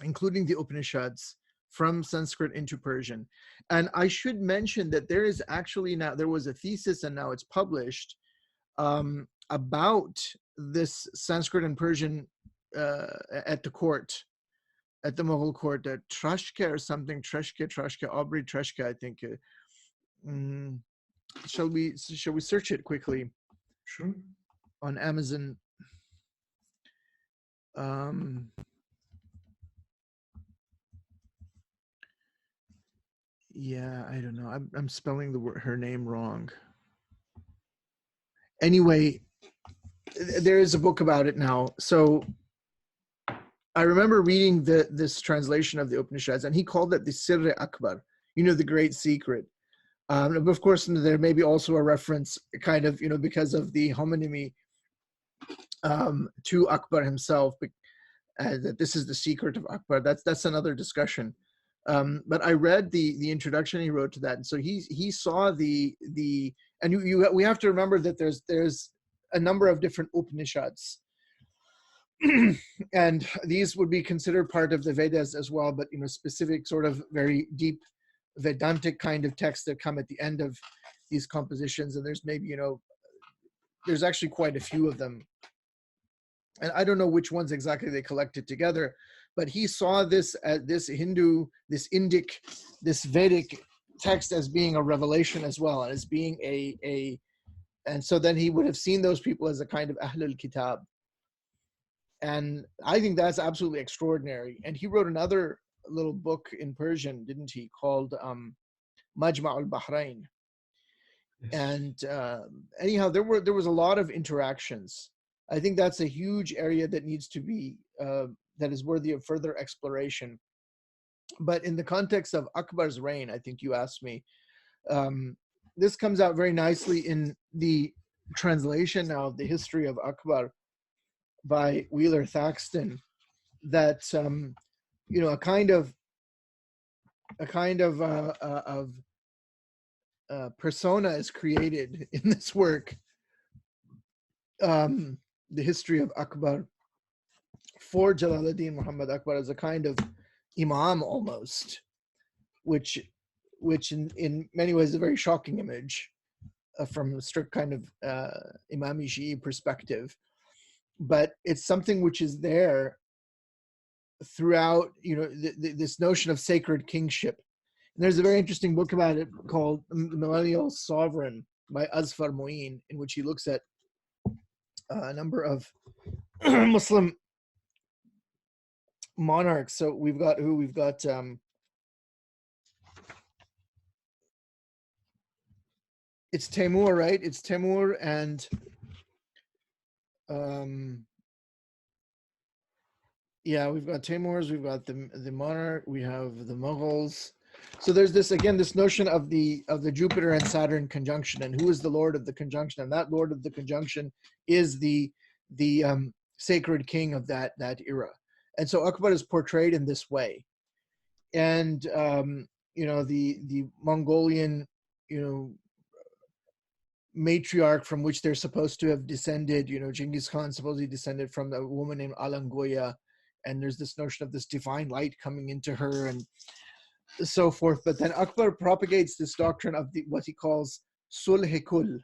including the Upanishads, from Sanskrit into Persian. And I should mention that there is actually now, there was a thesis and now it's published about this Sanskrit and Persian at the court, at the Mughal court, Trashke or something, Trashke, Aubrey Trashke, I think. Shall we search it quickly? Sure. On Amazon. Yeah, I don't know. I'm spelling her name wrong. Anyway, there is a book about it now. So I remember reading this translation of the Upanishads, and he called it the Sirre Akbar, the great secret. But of course, there may be also a reference, kind of, because of the homonymy to Akbar himself, that this is the secret of Akbar. That's another discussion. But I read the introduction he wrote to that, and so he saw and we have to remember that there's a number of different Upanishads, and these would be considered part of the Vedas as well, but specific sort of very deep Vedantic kind of texts that come at the end of these compositions, and there's maybe there's actually quite a few of them, and I don't know which ones exactly they collected together, but he saw this Hindu, this Indic, this Vedic text as being a revelation as well, and as being and so then he would have seen those people as a kind of Ahlul Kitab. And I think that's absolutely extraordinary. And he wrote another little book in Persian, didn't he, called Majma' al-Bahrain. Yes. And anyhow, there was a lot of interactions. I think that's a huge area that needs to be, that is worthy of further exploration. But in the context of Akbar's reign, I think you asked me, this comes out very nicely in the translation now of the history of Akbar by Wheeler Thaxton, that a kind of persona is created in this work, the history of Akbar, for Jalaluddin Muhammad Akbar as a kind of imam almost, which in many ways is a very shocking image from a strict kind of Imami Shi'i perspective. But it's something which is there throughout, this notion of sacred kingship. And there's a very interesting book about it called The Millennial Sovereign by Azfar Moin, in which he looks at a number of Muslim monarchs. So we've got it's Timur, right? It's Timur and we've got Timurs, we've got the monarch, we have the Mughals. So there's this notion of the Jupiter and Saturn conjunction, and who is the lord of the conjunction, and that lord of the conjunction is the sacred king of that era. And so Akbar is portrayed in this way. And the Mongolian matriarch from which they're supposed to have descended, Genghis Khan supposedly descended from a woman named Alangoya, and there's this notion of this divine light coming into her and so forth. But then Akbar propagates this doctrine of what he calls Sulh-e-Kull.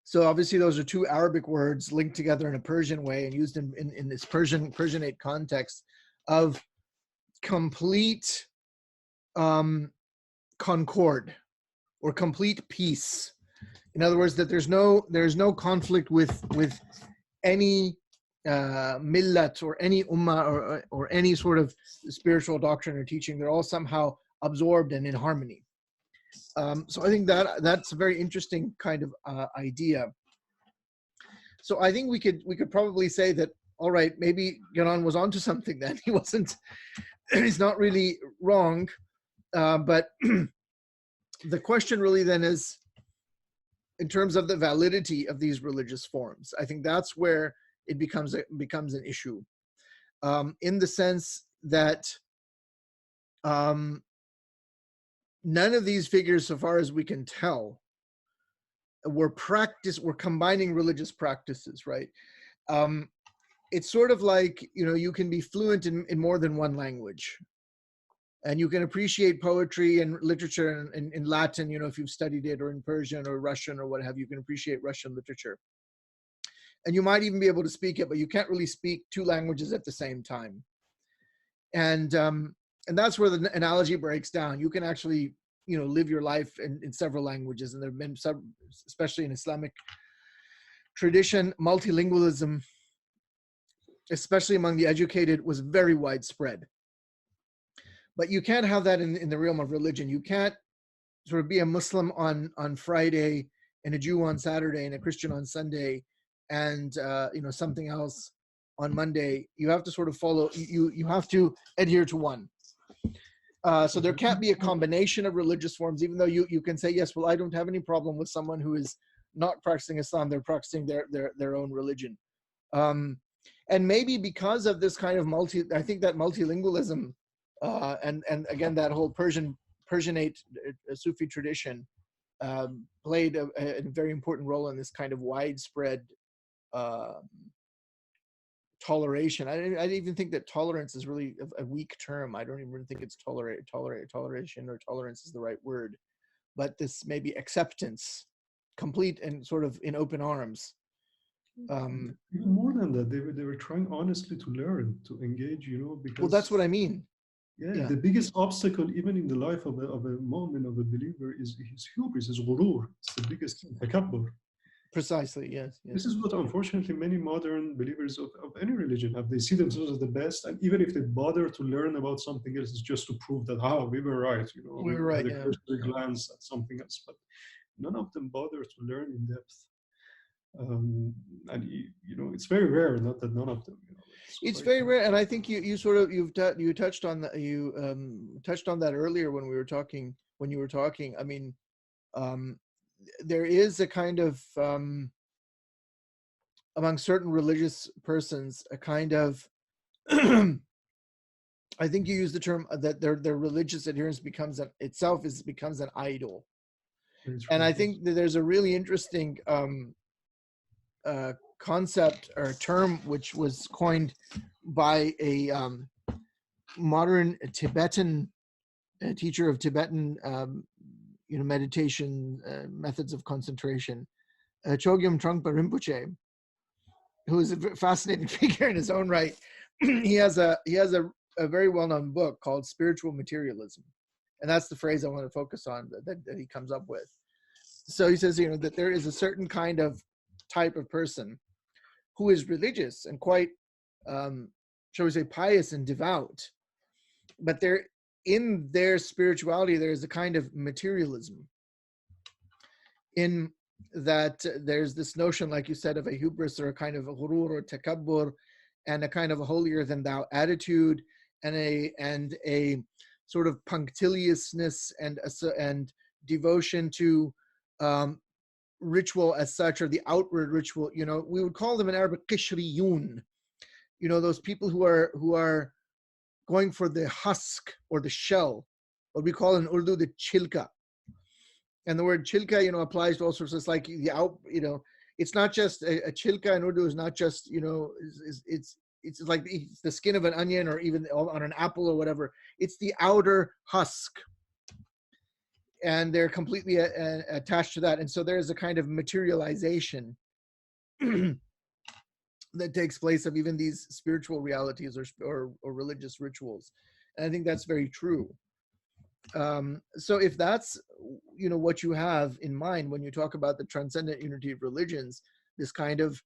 So obviously those are two Arabic words linked together in a Persian way and used in this Persianate context of complete concord or complete peace. In other words, that there's no conflict with any millat or any ummah or any sort of spiritual doctrine or teaching. They're all somehow absorbed and in harmony. So I think that's a very interesting kind of idea. So I think we could probably say that, all right, maybe Guenon was onto something then. He wasn't, he's not really wrong. But the question really then is, in terms of the validity of these religious forms, I think that's where it becomes an issue, in the sense that none of these figures, so far as we can tell, were combining religious practices, right? It's sort of like, you can be fluent in more than one language, and you can appreciate poetry and literature in Latin, if you've studied it, or in Persian or Russian or what have you, can appreciate Russian literature. And you might even be able to speak it, but you can't really speak two languages at the same time. And that's where the analogy breaks down. You can actually, live your life in several languages. And there have been some, especially in Islamic tradition, multilingualism, especially among the educated, was very widespread. But you can't have that in the realm of religion. You can't sort of be a Muslim on Friday and a Jew on Saturday and a Christian on Sunday and something else on Monday. You have to sort of follow, you have to adhere to one. So there can't be a combination of religious forms, even though you can say, yes, well, I don't have any problem with someone who is not practicing Islam, they're practicing their own religion. And maybe because of this kind of I think that multilingualism, and again, that whole Persianate Sufi tradition played a very important role in this kind of widespread toleration. I even think that tolerance is really a weak term. I don't even think it's toleration or tolerance is the right word, but this maybe acceptance, complete and sort of in open arms. Even more than that, they were trying honestly to learn, to engage, because. Well, that's what I mean. Yeah, the biggest obstacle, even in the life of a moment of a believer, is his hubris, his ghurur. It's the biggest thing, takabbur. Precisely, yes. This is what unfortunately many modern believers of any religion have. They see themselves as the best, and even if they bother to learn about something else, it's just to prove that we were right. We were right. had a cursory glance at something else, but none of them bother to learn in depth. And it's very rare. Not that none of them. It's very rare, and I think you touched on that. Touched on that earlier when we were talking. When you were talking, I mean, there is a kind of among certain religious persons a kind of I think you use the term that their religious adherence becomes an idol. And I think that there's a really interesting concept or term which was coined by a modern Tibetan teacher of Tibetan meditation methods of concentration, Chogyam Trungpa Rinpoche, who is a fascinating figure in his own right. He has a very well-known book called Spiritual Materialism, and that's the phrase I want to focus on that he comes up with. So he says, that there is a certain kind of type of person who is religious and quite, shall we say, pious and devout, but in their spirituality there is a kind of materialism, in that there's this notion, like you said, of a hubris or a kind of a ghurur or takabbur, and a kind of a holier than thou attitude, and a sort of punctiliousness and devotion to ritual as such, or the outward ritual. We would call them in Arabic qishriyun. Those people who are going for the husk or the shell, what we call in Urdu the chilka. And the word chilka, applies to all sorts of, it's like it's not just a chilka in Urdu is not just, it's like the skin of an onion or even on an apple or whatever. It's the outer husk. And they're completely attached to that. And so there's a kind of materialization that takes place of even these spiritual realities or religious rituals. And I think that's very true. So if that's, what you have in mind when you talk about the transcendent unity of religions, this kind of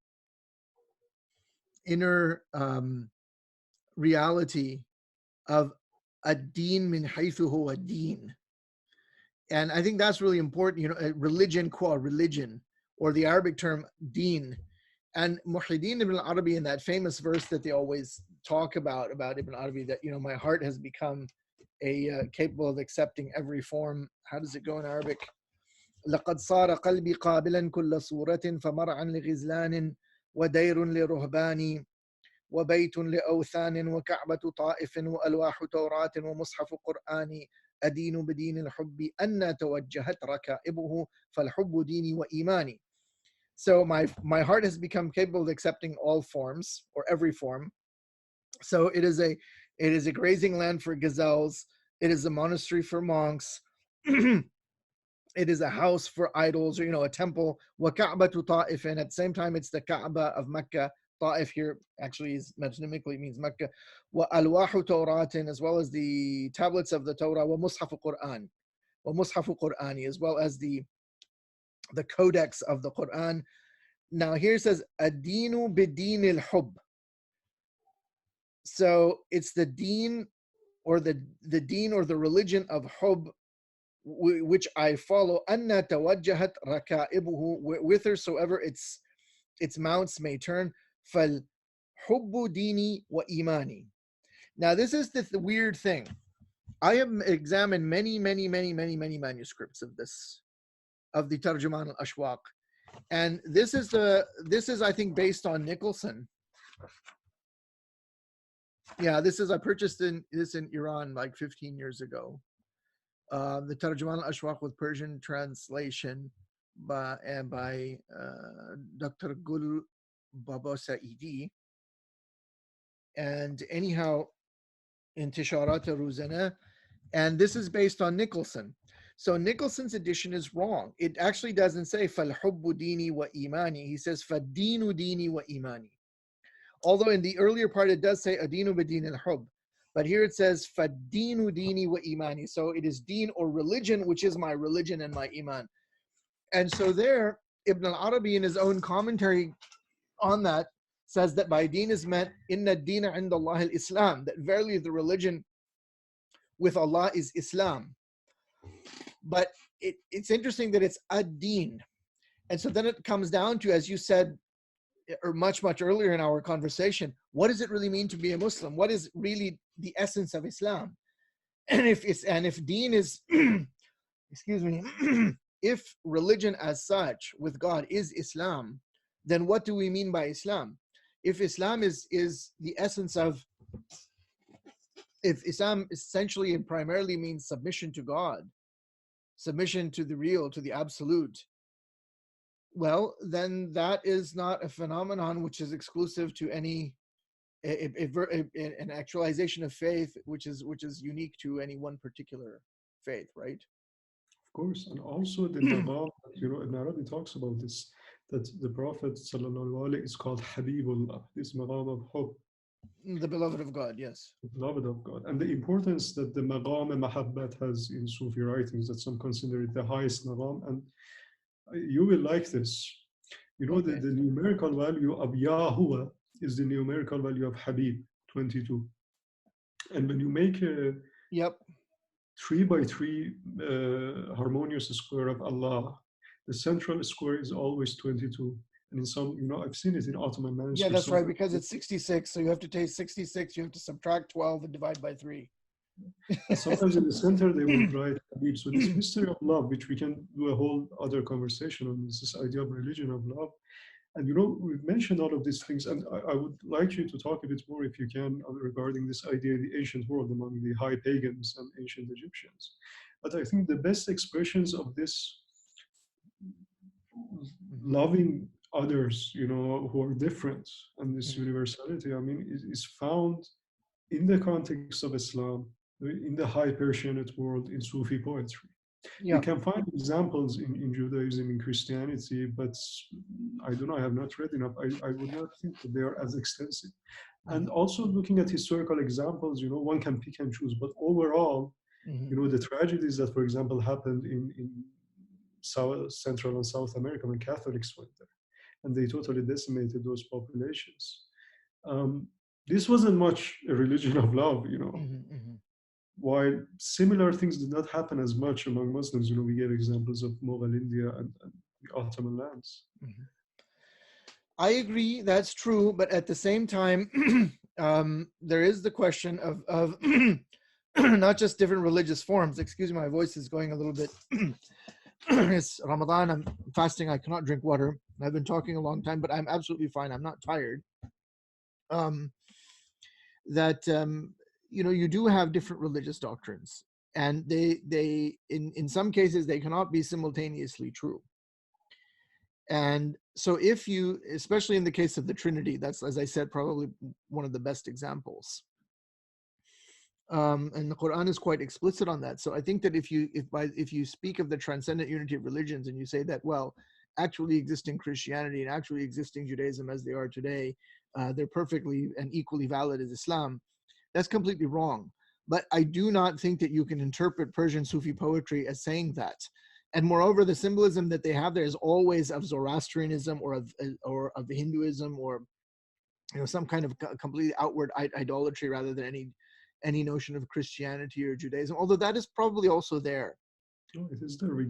inner reality of ad-din min haythu huwa ad-din. And I think that's really important, religion qua religion, or the Arabic term deen. And Muhyiddin ibn Arabi, in that famous verse that they always talk about Ibn Arabi, that, my heart has become capable of accepting every form. How does it go in Arabic? لقد صار قلبي قابلا كل صورة فمرعا لغزلان ودير لرهبان وبيت لأوثان وكعبة طائف وألواح توراة ومصحف قرآن أدين بدين الحب أن توجهت ركائبه فالحب ديني وإيماني. So my heart has become capable of accepting all forms, or every form. So it is a grazing land for gazelles. It is a monastery for monks. It is a house for idols, or a temple. وَكَعْبَةُ طَائِفٍ. At the same time, it's the Kaaba of Mecca. Ta'if here actually metonymically means Mecca. وَأَلْوَاحُ تَوْرَاتٍ, as well as the tablets of the Torah. وَمُصْحَفُ قُرْآنٍ. وَمُصْحَفُ قُرْآنِ, as well as the codex of the Quran. Now here it says, Adinu bidin al-hub. So it's the deen, or the deen or the religion of hub, which I follow. Anna tawajjahat rakaibuhu, whithersoever its mounts may turn. Fal hubbu dini wa imani. Now this is the weird thing. I have examined many manuscripts of the Tarjuman al-Ashwaq, and this is I think based on Nicholson. Yeah, I purchased this in Iran like 15 years ago. The Tarjuman al-Ashwaq with Persian translation by Dr. Gul Baba Saidi. And anyhow, Intisharat al-Ruzana, and this is based on Nicholson. So Nicholson's edition is wrong. It actually doesn't say فَالْحُبُّ دِينِي وَإِيمَانِي. He says فَالدِّينُ دِينِي وَإِيمَانِي. Although in the earlier part it does say adinu b'din al-hub, but here it says fadinu dini wa imani. So it is deen or religion, which is my religion and my iman. And so there, Ibn al-Arabi in his own commentary on that says that by deen is meant inna ad-dina 'inda Allah al-Islam, that verily the religion with Allah is Islam. But it's interesting that it's ad-deen. And so then it comes down to, as you said, or much earlier in our conversation, what does it really mean to be a Muslim? What is really the essence of Islam? And if deen is, excuse me, if religion as such with God is Islam, then what do we mean by Islam? If Islam is the essence of, if Islam essentially and primarily means submission to God, submission to the real, to the absolute, well, then that is not a phenomenon which is exclusive to any an actualization of faith, which is unique to any one particular faith, right? Of course, and also the maqam, Ibn Arabi talks about this, that the Prophet ﷺ is called Habibullah, this maqam of hope. The beloved of God, yes. The beloved of God. And the importance that the maqam mahabbat has in Sufi writings, that some consider it the highest maqam. And you will like this. Okay. The numerical value of Yahuwah is the numerical value of Habib, 22. And when you make a 3 by 3 harmonious square of Allah, the central square is always 22. And in some, I've seen it in Ottoman manuscripts. Yeah, that's right, because it's 66. So you have to take 66, you have to subtract 12 and divide by 3. Sometimes in the center they will write Habib. So this mystery of love, which we can do a whole other conversation on, this idea of religion of love. And we've mentioned all of these things, and I would like you to talk a bit more, if you can, regarding this idea in the ancient world among the high pagans and ancient Egyptians. But I think the best expressions of this loving others, who are different, and this universality, is found in the context of Islam, in the high Persian world, in Sufi poetry. You can find examples in Judaism, in Christianity, but I don't know, I have not read enough. I would not think that they are as extensive. And also looking at historical examples, one can pick and choose, but overall, the tragedies that, for example, happened in Central and South America when Catholics went there, and they totally decimated those populations. This wasn't much a religion of love, While similar things did not happen as much among Muslims, we gave examples of Mughal India and the Ottoman lands. I agree, that's true, but at the same time, there is the question of not just different religious forms. Excuse me, my voice is going a little bit. It's Ramadan, I'm fasting, I cannot drink water. I've been talking a long time, but I'm absolutely fine, I'm not tired. You do have different religious doctrines, and they in some cases they cannot be simultaneously true. And so if you, especially in the case of the Trinity, that's, as I said, probably one of the best examples. And the Quran is quite explicit on that. So I think that if you speak of the transcendent unity of religions and you say that, well, actually existing Christianity and actually existing Judaism as they are today, they're perfectly and equally valid as Islam, that's completely wrong. But I do not think that you can interpret Persian Sufi poetry as saying that. And moreover, the symbolism that they have there is always of Zoroastrianism or of Hinduism, or some kind of completely outward idolatry rather than any notion of Christianity or Judaism, although that is probably also there. Oh, it is there.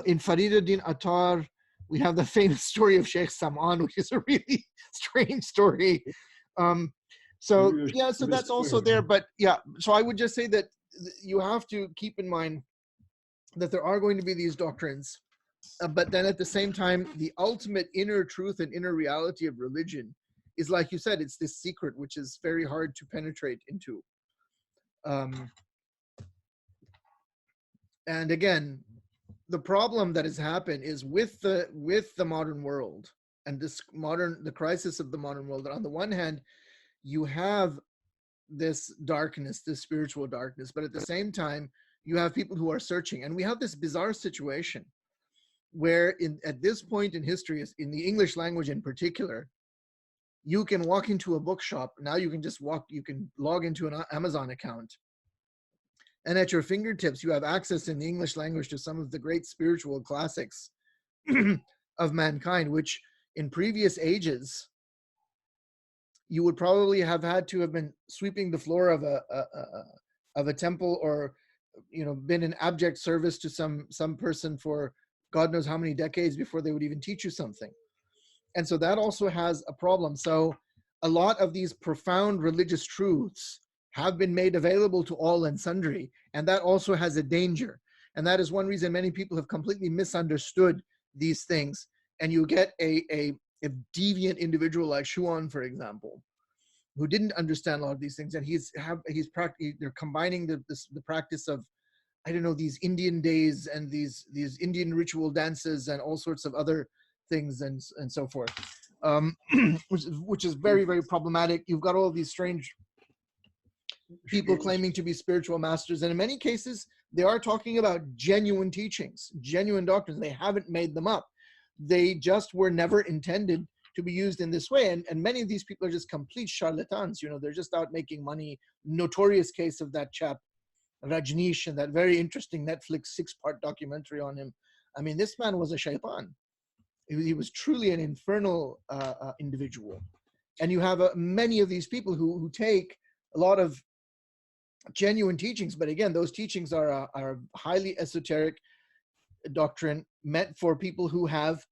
In Farid ad-Din Attar, we have the famous story of Sheikh Sam'an, which is a really strange story. So that's also there. But so I would just say that you have to keep in mind that there are going to be these doctrines, but then at the same time, the ultimate inner truth and inner reality of religion is, like you said, it's this secret which is very hard to penetrate into. And again, the problem that has happened is with the modern world and the crisis of the modern world. On the one hand, you have this darkness, this spiritual darkness, but at the same time, you have people who are searching. And we have this bizarre situation where at this point in history, in the English language in particular, you can walk into a bookshop. Now you can log into an Amazon account. And at your fingertips, you have access in the English language to some of the great spiritual classics of mankind, which in previous ages, you would probably have had to have been sweeping the floor of a temple, or been in abject service to some person for God knows how many decades before they would even teach you something. And so that also has a problem. So a lot of these profound religious truths have been made available to all and sundry, and that also has a danger. And that is one reason many people have completely misunderstood these things. And you get a deviant individual like Shuan, for example, who didn't understand a lot of these things, and they're combining the practice of, I don't know, these Indian days and these Indian ritual dances and all sorts of other things and so forth, which is very, very problematic. You've got all these strange people claiming to be spiritual masters, and in many cases they are talking about genuine teachings, genuine doctrines. They haven't made them up. They just were never intended to be used in this way. And many of these people are just complete charlatans. They're just out making money. Notorious case of that chap Rajneesh, and that very interesting Netflix 6-part documentary on him. I mean, this man was a shaitan. He was truly an infernal individual. And you have many of these people who take a lot of genuine teachings, but again, those teachings are highly esoteric doctrine meant for people who have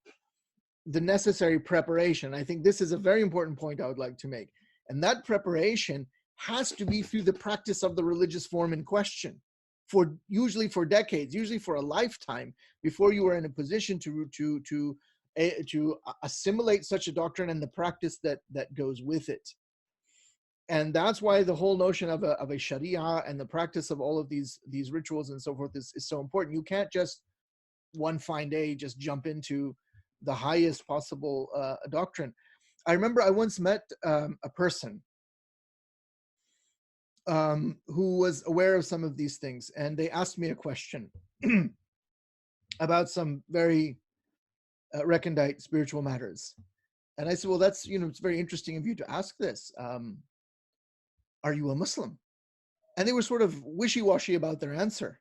the necessary preparation. I think this is a very important point I would like to make. And that preparation has to be through the practice of the religious form in question, usually for decades, usually for a lifetime, before you are in a position to assimilate such a doctrine and the practice that goes with it. And that's why the whole notion of a Sharia and the practice of all of these rituals and so forth is so important. You can't just one fine day just jump into the highest possible doctrine. I remember I once met a person who was aware of some of these things, and they asked me a question about some very recondite spiritual matters. And I said, well, that's, it's very interesting of you to ask this. Are you a Muslim? And they were sort of wishy-washy about their answer.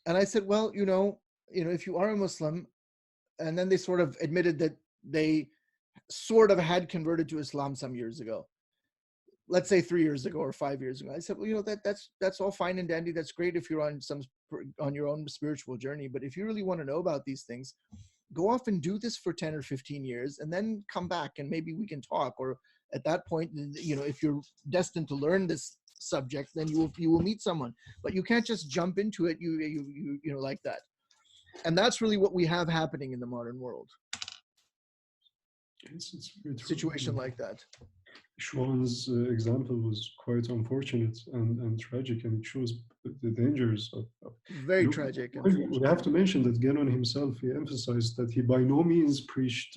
And I said, well, if you are a Muslim, and then they sort of admitted that they sort of had converted to Islam some years ago. Let's say 3 years ago or 5 years ago. I said, well, that's all fine and dandy. That's great if you're on your own spiritual journey. But if you really want to know about these things, go off and do this for 10 or 15 years and then come back and maybe we can talk. Or at that point, if you're destined to learn this subject, then you will meet someone. But you can't just jump into it like that. And that's really what we have happening in the modern world. It's very true. Situation like that. Schwann's example was quite unfortunate and tragic, and it shows the dangers of very tragic. We have to mention that Guenon himself, he emphasized that he by no means preached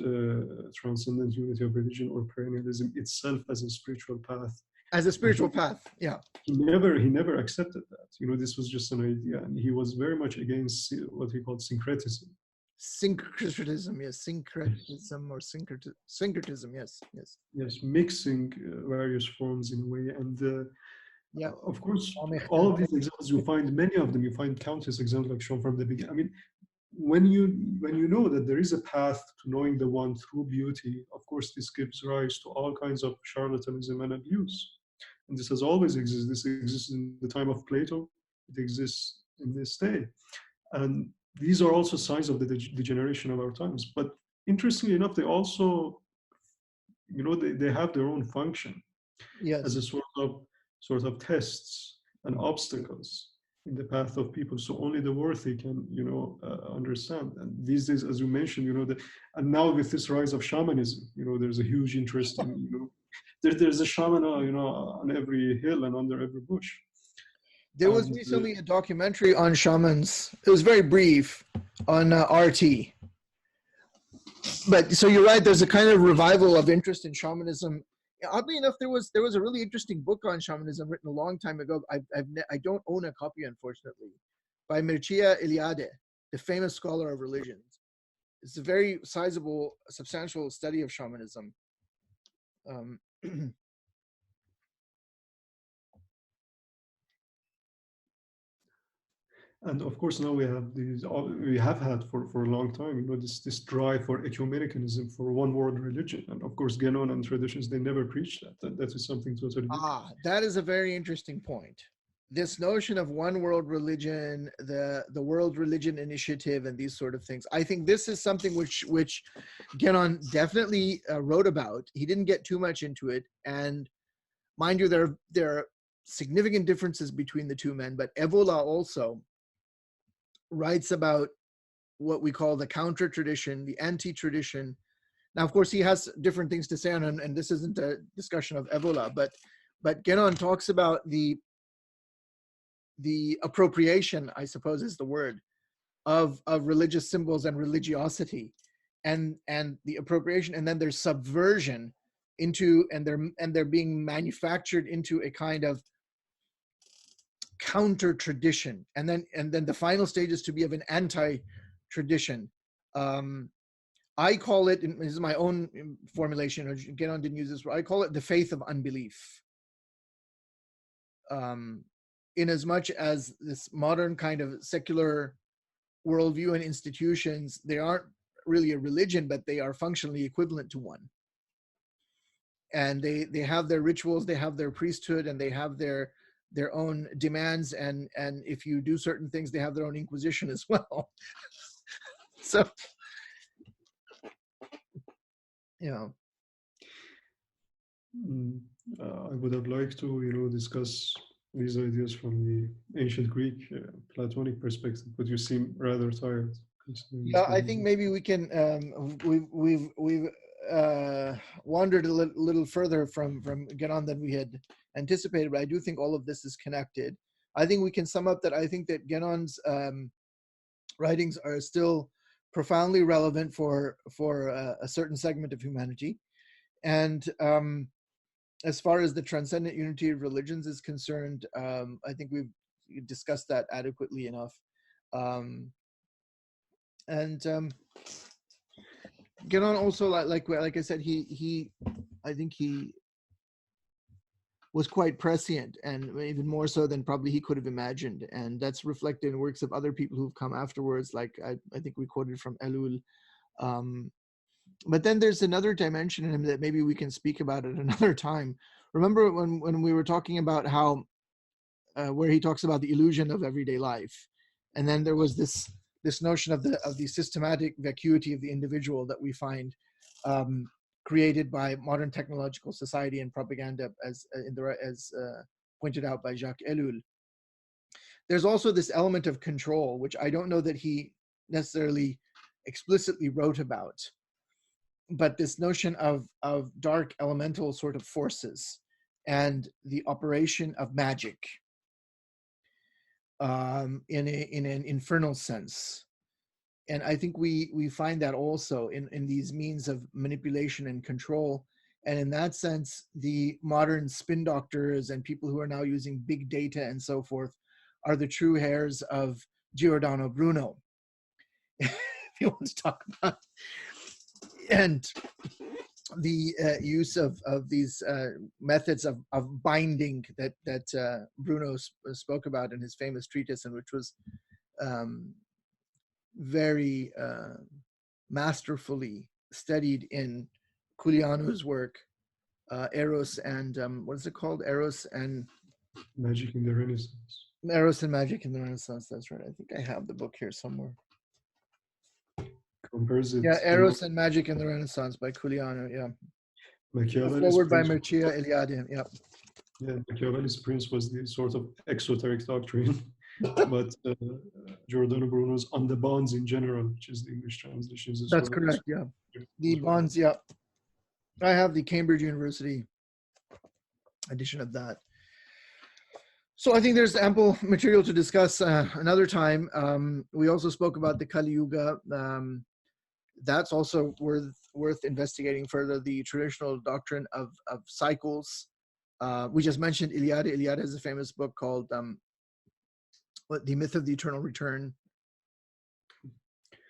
transcendent unity of religion or perennialism itself as a spiritual path. As a spiritual path, yeah. He never accepted that. This was just an idea, and he was very much against what he called syncretism. Syncretism, yes, syncretism or syncretism, yes. Yes, mixing various forms in a way, and yeah, of course, all of these examples, you find many of them. You find countless examples like shown from the beginning. I mean, when you know that there is a path to knowing the one through beauty, of course, this gives rise to all kinds of charlatanism and abuse. And this has always existed. This exists in the time of Plato. It exists in this day. And these are also signs of the degeneration of our times. But interestingly enough, they also, they have their own function. Yes. As a sort of tests and obstacles in the path of people. So only the worthy can, understand. And these days, as you mentioned, and now with this rise of shamanism, there's a huge interest in, there's a shaman, on every hill and under every bush. There was recently a documentary on shamans. It was very brief on RT. But so you're right. There's a kind of revival of interest in shamanism. Oddly enough, there was a really interesting book on shamanism written a long time ago. I don't own a copy, unfortunately, by Mircea Eliade, the famous scholar of religions. It's a very sizable, substantial study of shamanism. And of course, now we have we have had for a long time, this drive for ecumenicalism, for one world religion. And of course, Guénon and traditions, they never preach that. That is something totally different. That is a very interesting point. This notion of one world religion, the World Religion Initiative, and these sort of things. I think this is something which Guénon definitely wrote about. He didn't get too much into it, and mind you, there are significant differences between the two men. But Evola also writes about what we call the counter tradition, the anti-tradition. Now, of course, he has different things to say on it, and this isn't a discussion of Evola, but Guénon talks about the appropriation, I suppose is the word, of religious symbols and religiosity, and the appropriation, and then there's subversion into, and they're being manufactured into a kind of counter tradition, and then the final stage is to be of an anti-tradition. I call it, and this is my own formulation, Guénon didn't use this word, I call it the faith of unbelief. In as much as this modern kind of secular worldview and institutions, they aren't really a religion, but they are functionally equivalent to one. And they have their rituals, they have their priesthood, and they have their own demands, and if you do certain things, they have their own inquisition as well. So, I would have liked to discuss these ideas from the ancient Greek Platonic perspective, but you seem rather tired. Yeah, I think maybe we can. We've wandered a little further from Guénon than we had anticipated, but I do think all of this is connected. I think we can sum up that I think that Guénon's writings are still profoundly relevant for a certain segment of humanity, and as far as the transcendent unity of religions is concerned, I think we've discussed that adequately enough. And Guénon also, like I said, I think he was quite prescient, and even more so than probably he could have imagined. And that's reflected in works of other people who've come afterwards, like I think we quoted from Elul. But then there's another dimension in him that maybe we can speak about at another time. Remember when we were talking about how, where he talks about the illusion of everyday life, and then there was this notion of the systematic vacuity of the individual that we find created by modern technological society and propaganda, as pointed out by Jacques Ellul. There's also this element of control, which I don't know that he necessarily explicitly wrote about, but this notion of dark elemental sort of forces and the operation of magic in an infernal sense. And I think we find that also in these means of manipulation and control. And in that sense, the modern spin doctors and people who are now using big data and so forth are the true heirs of Giordano Bruno, if you want to talk about. And the use of these methods of binding that Bruno spoke about in his famous treatise, and which was very masterfully studied in Culianu's work, Eros and what is it called? Eros and Magic in the Renaissance. Eros and Magic in the Renaissance. That's right. I think I have the book here somewhere. Compares it. Yeah, Eros and Magic in the Renaissance by Culianu. Yeah. Forward by Mircea Eliade. Yeah. Yeah, Machiavelli's Prince was the sort of exoteric doctrine, but Giordano Bruno's On the Bonds in General, which is the English translation. That's correct. Yeah. The bonds. Yeah. I have the Cambridge University edition of that. So I think there's ample material to discuss another time. We also spoke about the Kali Yuga. That's also worth investigating further. The traditional doctrine of cycles. We just mentioned Eliade. Eliade has a famous book called The Myth of the Eternal Return.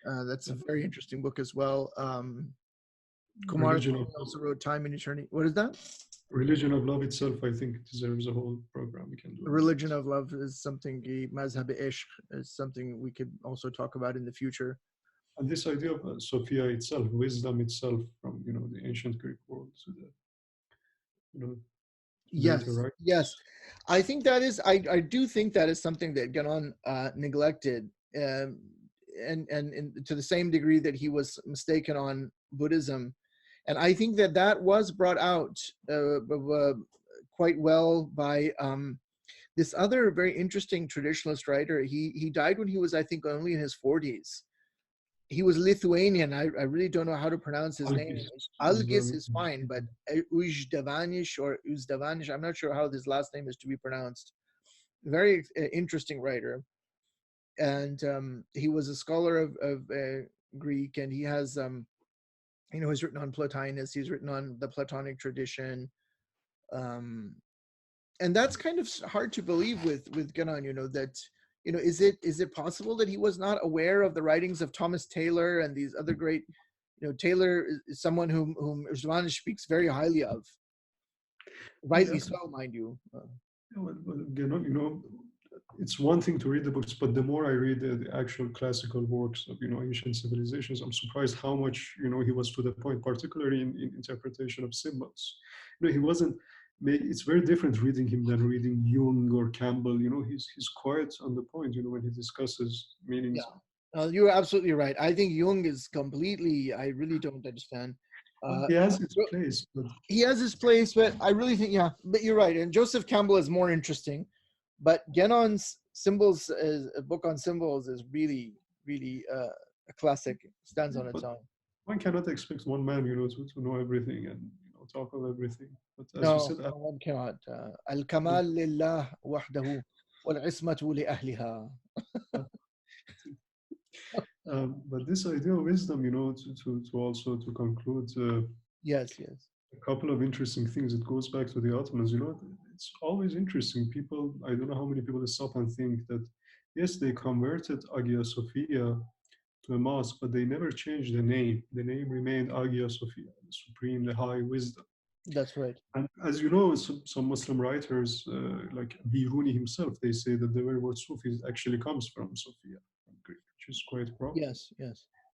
That's a very interesting book as well. Kumar also wrote Time and Eternity. What is that? Religion of love itself, I think, deserves a whole program we can do. Religion of love is something, mazhab ishq is something we could also talk about in the future. And this idea of Sophia itself, wisdom itself, from the ancient Greek world to the Yes, later, right? yes. I think that is, I do think that is something that Guénon neglected, and to the same degree that he was mistaken on Buddhism. And I think that that was brought out quite well by this other very interesting traditionalist writer. He died when he was, I think, only in his 40s. He was Lithuanian. I really don't know how to pronounce his name. Algis is fine, but Ujdavanish or Uzdavanish, I'm not sure how his last name is to be pronounced. Very interesting writer. And he was a scholar of Greek, and he has, he's written on Plotinus, he's written on the Platonic tradition. And that's kind of hard to believe with Guénon, that, is it possible that he was not aware of the writings of Thomas Taylor and these other great, Taylor is someone whom Uzdavanish speaks very highly of, rightly so, mind you. Well, Guénon, it's one thing to read the books, but the more I read the actual classical works of ancient civilizations, I'm surprised how much he was to the point, particularly in interpretation of symbols. He wasn't. It's very different reading him than reading Jung or Campbell. He's quite on the point. When he discusses meanings. Yeah, you're absolutely right. I think Jung is completely. I really don't understand. He has his place. He has his place, but I really think, but you're right. And Joseph Campbell is more interesting. But Guénon's Symbols, a book on symbols, is really, really a classic. Stands on its own. One cannot expect one man, to know everything and talk of everything. But as no, you said, one cannot. Al-kamal lillah wahdahu wal-ismatu li ahliha. But this idea of wisdom, to also to conclude. Yes. A couple of interesting things. It goes back to the Ottomans. It's always interesting. People, I don't know how many people stop and think that, yes, they converted Hagia Sophia to a mosque, but they never changed the name. The name remained Hagia Sophia, the supreme, the high wisdom. That's right. And as you know, some Muslim writers, like Biruni himself, they say that the very word Sufi actually comes from Sophia, from Greek, which is quite proper. Yes.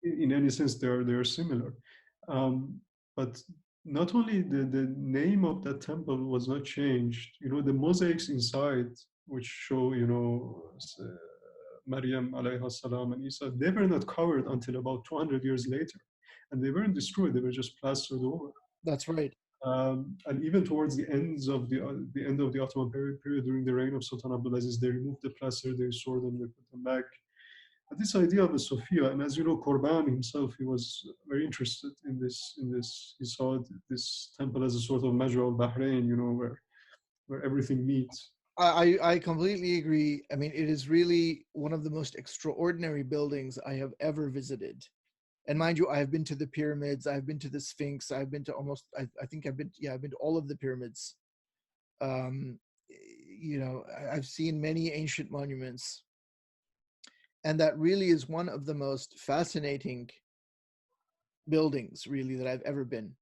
In any sense, they are similar. But not only the name of that temple was not changed, the mosaics inside, which show, Maryam alayha salam and Isa, they were not covered until about 200 years later. And they weren't destroyed, they were just plastered over. That's right. And even towards the end of the Ottoman period, during the reign of Sultan Abdulaziz, they removed the plaster, they restored them, they put them back. But this idea of a Sophia, and as you know, Korban himself, he was very interested in this. He saw this temple as a sort of Majma al-Bahrain, where everything meets. I completely agree. I mean, it is really one of the most extraordinary buildings I have ever visited. And mind you, I have been to the pyramids, I've been to the Sphinx, I've been to almost, I think I've been to all of the pyramids. I've seen many ancient monuments. And that really is one of the most fascinating buildings, really, that I've ever been.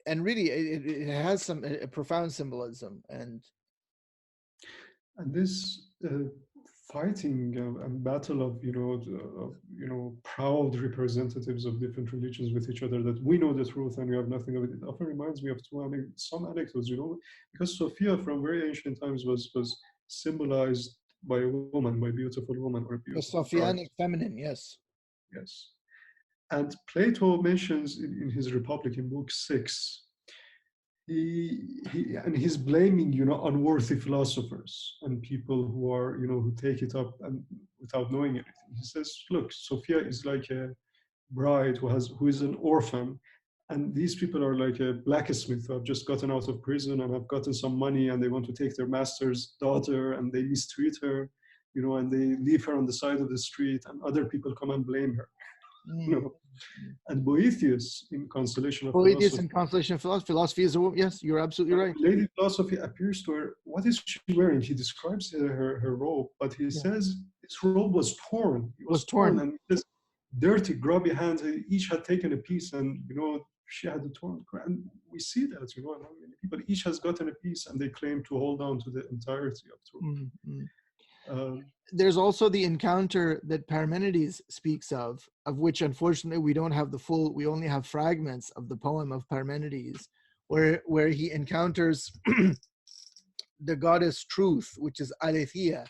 And really, it has a profound symbolism. And this fighting and battle of proud representatives of different religions with each other, that we know the truth and we have nothing of it. It often reminds me of some anecdotes, because Sophia from very ancient times was symbolized by a woman, by a beautiful woman, or a beautiful the Sophianic feminine, yes. And Plato mentions in his Republic, in book 6, he's blaming unworthy philosophers and people who are who take it up and without knowing anything. He says, look, Sophia is like a bride who is an orphan, and these people are like a blacksmith who have just gotten out of prison and have gotten some money, and they want to take their master's daughter, and they mistreat her, and they leave her on the side of the street, and other people come and blame her. And Boethius in Constellation of Philosophy is a woman. Yes, you're absolutely right. Lady Philosophy appears to her. What is she wearing? He describes her robe, but he says this robe was torn. It was torn, and this dirty, grubby hands. Each had taken a piece, and she had a torn crown. And we see that, you know, and how many people, each has gotten a piece and they claim to hold on to the entirety of truth. There's also the encounter that Parmenides speaks of which unfortunately we don't have the full, we only have fragments of the poem of Parmenides, where he encounters the goddess Truth, which is Aletheia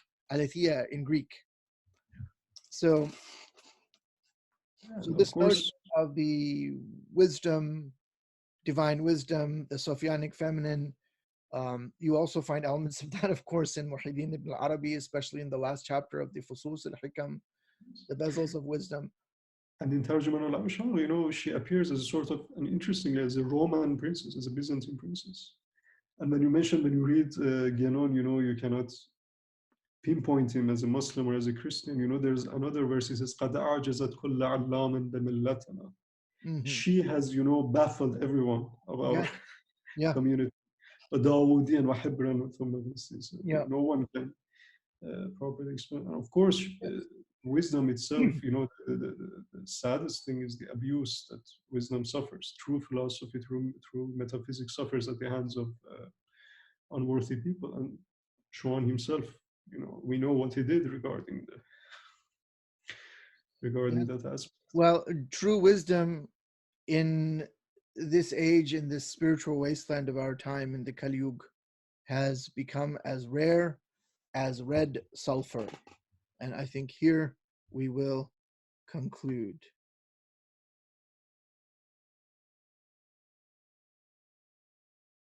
in Greek. So this notion of the wisdom, divine wisdom, the Sophianic feminine, you also find elements of that, of course, in Muhyiddin ibn al-Arabi, especially in the last chapter of the Fusus al-Hikam, the bezels of wisdom. And in Tarjuman al-Awshar, you know, she appears as a sort of, and interestingly, as a Roman princess, as a Byzantine princess. And when you read Guénon, you know, you cannot pinpoint him as a Muslim or as a Christian. You know, there's another verse, he says, قَدْ أَعْجَزَتْ كُلَّ عَلَّامٍ بِمِلَّتِنَا. She has, you know, baffled everyone of our community. No one can properly explain. And of course, wisdom itself, you know, the saddest thing is the abuse that wisdom suffers. True philosophy, through metaphysics, suffers at the hands of unworthy people. And Schuon himself, you know, we know what he did regarding that aspect. Well, true wisdom in this age, in this spiritual wasteland of our time, in the Kali Yuga, has become as rare as red sulfur. And I think here we will conclude.